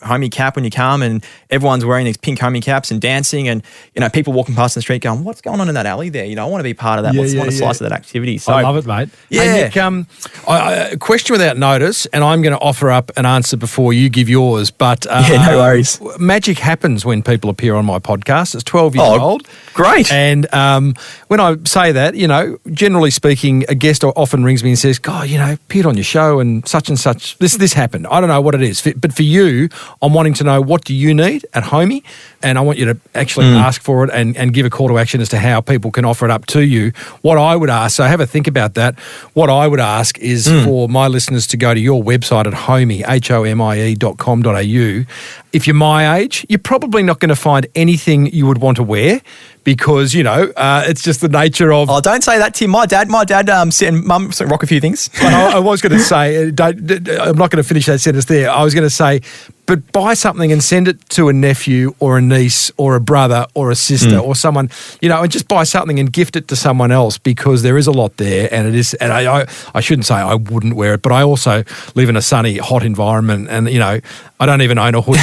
HoMie cap when you come, and everyone's wearing these pink HoMie caps and dancing, and people walking past in the street going, what's going on in that alley there? I want to be part of that. Want a slice of that activity. So I love it, mate. Yeah. Hey, Nick, a question without notice, and I'm going to offer up an answer before you give yours, but no worries. Magic happens when people appear on my podcast. It's 12 years old. Great. And when I say that, generally speaking, a guest often rings me and says, God, appeared on your show and such, this happened. I don't know what it is. But for you, I'm wanting to know, what do you need at HoMie? And I want you to actually ask for it and give a call to action as to how people can offer it up to you. What I would ask, so have a think about that. What I would ask is for my listeners to go to your website at HoMie, HoMie.com.au. If you're my age, you're probably not going to find anything you would want to wear, because, it's just the nature of... Oh, don't say that, Tim. My dad and mum rock a few things. I was going to say, I'm not going to finish that sentence there. I was going to say, but buy something and send it to a nephew or a niece or a brother or a sister or someone, and just buy something and gift it to someone else, because there is a lot there, and it is. And I shouldn't say I wouldn't wear it, but I also live in a sunny, hot environment, and I don't even own a hoodie.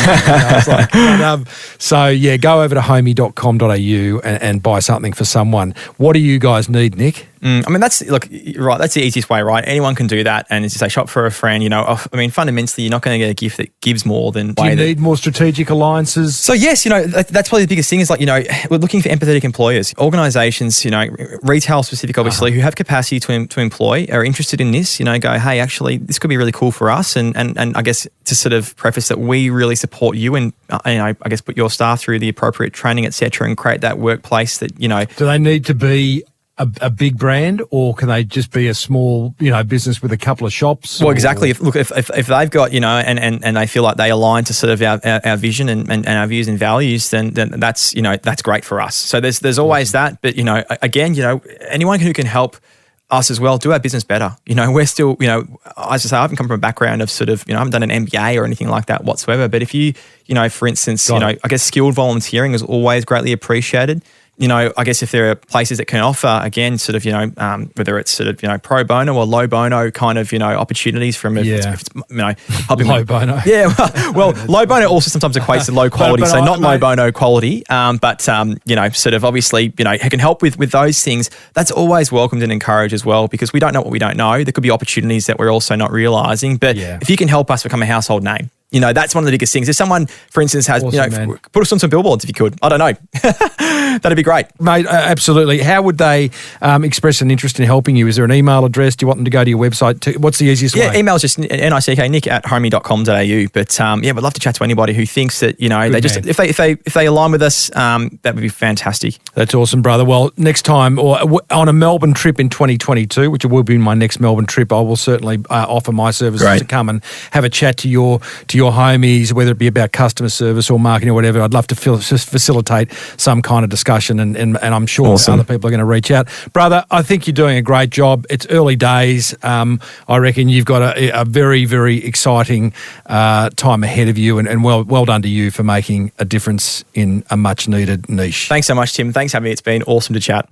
So go over to HoMie.com.au and buy something for someone. What do you guys need, Nick? That's the easiest way, right? Anyone can do that, and as you say, shop for a friend. Fundamentally, you're not going to get a gift that gives more than. Do you need more strategic alliances? So yes, that's probably the biggest thing. Is we're looking for empathetic employers, organisations, retail specific, obviously, who have capacity to employ, are interested in this. Go, hey, actually, this could be really cool for us, and I guess to sort of preface that, we really support you, and I guess put your staff through the appropriate training, etc., and create that workplace that Do they need to be a big brand, or can they just be a small, business with a couple of shops? Well, exactly. If they've got, and they feel like they align to sort of our vision and our views and values, then that's, that's great for us. So there's always that. But, again, anyone who can help us as well do our business better. We're still, as I say, I haven't come from a background of sort of, I haven't done an MBA or anything like that whatsoever. But if you, for instance, I guess skilled volunteering is always greatly appreciated. I guess if there are places that can offer, again, sort of, whether it's sort of, pro bono or low bono kind of, opportunities from, if it's helping low bono. Yeah. Well, low bono also sometimes equates to low quality. So not low bono quality, but, sort of obviously, who can help with those things. That's always welcomed and encouraged as well, because we don't know what we don't know. There could be opportunities that we're also not realising. But if you can help us become a household name, that's one of the biggest things. If someone, for instance, has, awesome, put us on some billboards if you could. I don't know. That'd be great. Mate, absolutely. How would they express an interest in helping you? Is there an email address? Do you want them to go to your website? What's the easiest way? Yeah, email's just nick@homie.com.au. But we'd love to chat to anybody who thinks that, if they align with us, that would be fantastic. That's awesome, brother. Well, next time, or on a Melbourne trip in 2022, which will be my next Melbourne trip, I will certainly offer my services to come and have a chat to your homies, whether it be about customer service or marketing or whatever. I'd love to facilitate some kind of discussion, and I'm sure other people are going to reach out. Brother, I think you're doing a great job. It's early days. I reckon you've got a very, very exciting time ahead of you, and well done to you for making a difference in a much needed niche. Thanks so much, Tim. Thanks for having me. It's been awesome to chat.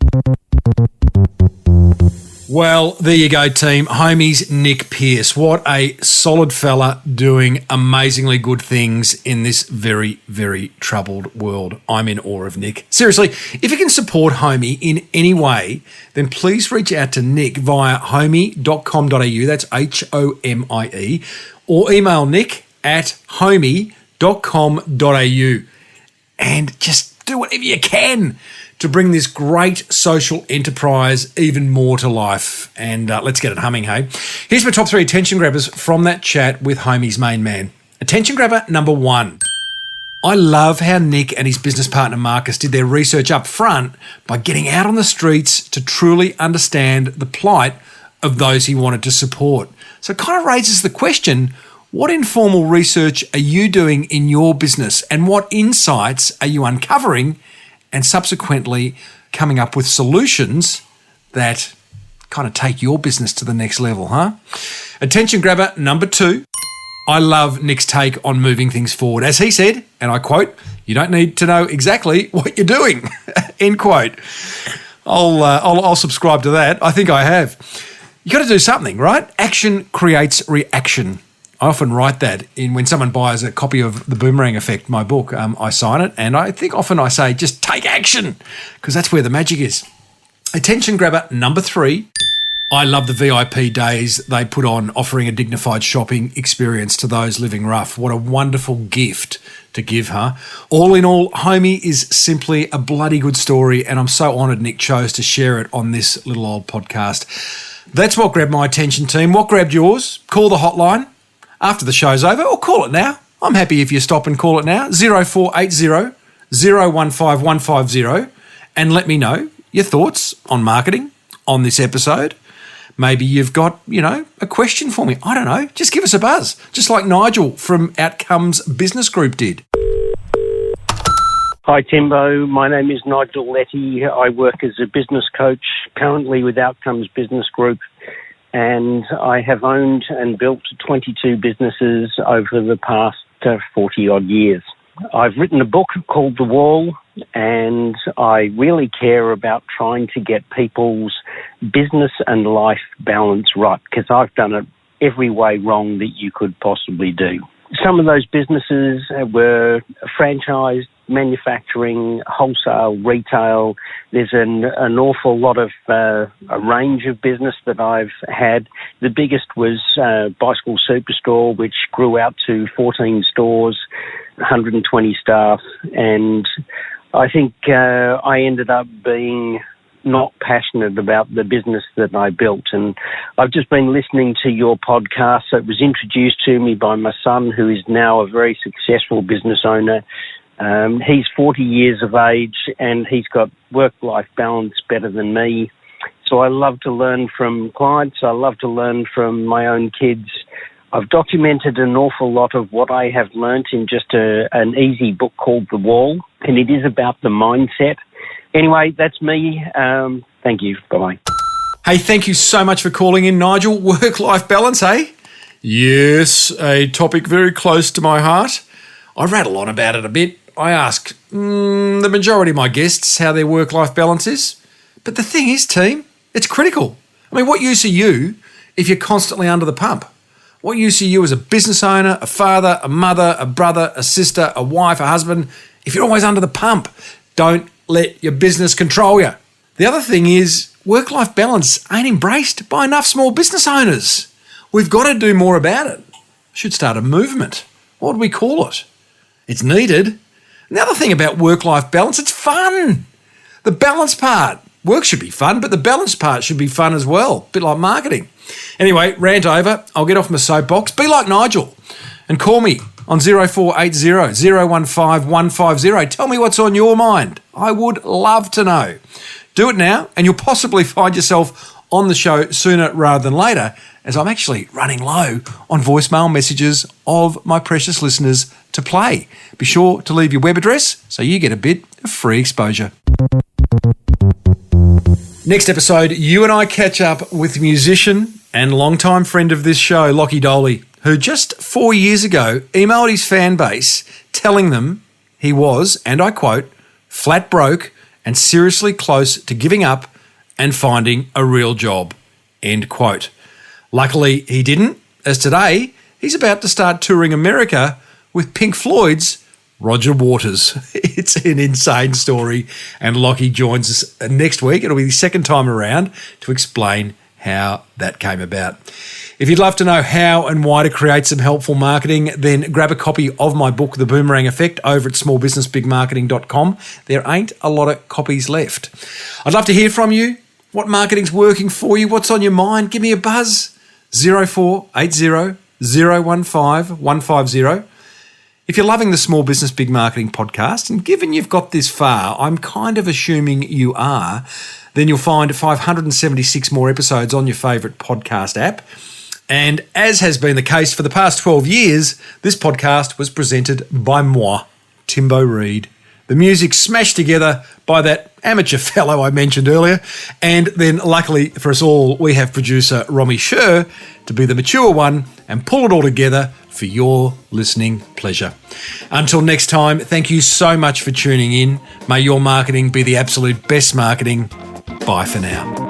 Well, there you go, team. HoMie's Nick Pearce. What a solid fella, doing amazingly good things in this very, very troubled world. I'm in awe of Nick. Seriously, if you can support HoMie in any way, then please reach out to Nick via homie.com.au, that's HOMIE, or email nick@homie.com.au, and just do whatever you can to bring this great social enterprise even more to life. And let's get it humming, hey? Here's my top 3 attention grabbers from that chat with HoMie's main man. Attention grabber number 1. I love how Nick and his business partner Marcus did their research up front by getting out on the streets to truly understand the plight of those he wanted to support. So it kind of raises the question, what informal research are you doing in your business, and what insights are you uncovering and subsequently coming up with solutions that kind of take your business to the next level, huh? Attention grabber number 2. I love Nick's take on moving things forward. As he said, and I quote, "You don't need to know exactly what you're doing." End quote. I'll subscribe to that. I think I have. You got to do something, right? Action creates reaction. I often write that when someone buys a copy of The Boomerang Effect, my book. I sign it, and I think often I say, just take action, because that's where the magic is. Attention grabber number 3. I love the VIP days they put on, offering a dignified shopping experience to those living rough. What a wonderful gift to give, huh? All in all, HoMie is simply a bloody good story, and I'm so honoured Nick chose to share it on this little old podcast. That's what grabbed my attention, team. What grabbed yours? Call the hotline after the show's over, or call it now. I'm happy if you stop and call it now, 0480 015 150, and let me know your thoughts on marketing on this episode. Maybe you've got, a question for me. I don't know. Just give us a buzz, just like Nigel from Outcomes Business Group did. Hi, Timbo. My name is Nigel Letty. I work as a business coach currently with Outcomes Business Group, and I have owned and built 22 businesses over the past 40-odd years. I've written a book called The Wall, and I really care about trying to get people's business and life balance right, because I've done it every way wrong that you could possibly do. Some of those businesses were franchised, manufacturing, wholesale, retail. There's an awful lot of a range of business that I've had. The biggest was Bicycle Superstore, which grew out to 14 stores, 120 staff, and I think I ended up being not passionate about the business that I built. And I've just been listening to your podcast. It was introduced to me by my son, who is now a very successful business owner. He's 40 years of age, and he's got work-life balance better than me. So I love to learn from clients. I love to learn from my own kids. I've documented an awful lot of what I have learnt in just an easy book called The Wall, and it is about the mindset. Anyway, that's me. Thank you. Bye-bye. Hey, thank you so much for calling in, Nigel. Work-life balance, hey? Yes, a topic very close to my heart. I rattle on about it a bit. I ask the majority of my guests how their work-life balance is. But the thing is, team, it's critical. I mean, what use are you if you're constantly under the pump? What use are you as a business owner, a father, a mother, a brother, a sister, a wife, a husband, if you're always under the pump? Don't let your business control you. The other thing is, work-life balance ain't embraced by enough small business owners. We've got to do more about it. Should start a movement. What do we call it? It's needed. And the other thing about work-life balance, it's fun. The balance part. Work should be fun, but the balance part should be fun as well. A bit like marketing. Anyway, rant over. I'll get off my soapbox. Be like Nigel and call me on 0480 015 150. Tell me what's on your mind. I would love to know. Do it now, and you'll possibly find yourself on the show sooner rather than later, as I'm actually running low on voicemail messages of my precious listeners to play. Be sure to leave your web address so you get a bit of free exposure. Next episode, you and I catch up with musician and longtime friend of this show, Lockie Doley, who just 4 years ago emailed his fan base telling them he was, and I quote, flat broke and seriously close to giving up and finding a real job, end quote. Luckily, he didn't, as today he's about to start touring America with Pink Floyd's Roger Waters. It's an insane story, and Lockie joins us next week. It'll be the second time around to explain how that came about. If you'd love to know how and why to create some helpful marketing, then grab a copy of my book, The Boomerang Effect, over at smallbusinessbigmarketing.com. There ain't a lot of copies left. I'd love to hear from you. What marketing's working for you? What's on your mind? Give me a buzz. 0480 015 150. If you're loving the Small Business Big Marketing podcast, and given you've got this far, I'm kind of assuming you are, then you'll find 576 more episodes on your favourite podcast app. And as has been the case for the past 12 years, this podcast was presented by moi, Timbo Reid. the music smashed together by that amateur fellow I mentioned earlier. And then luckily for us all, we have producer Romy Sher to be the mature one and pull it all together for your listening pleasure. Until next time, thank you so much for tuning in. May your marketing be the absolute best marketing. Bye for now.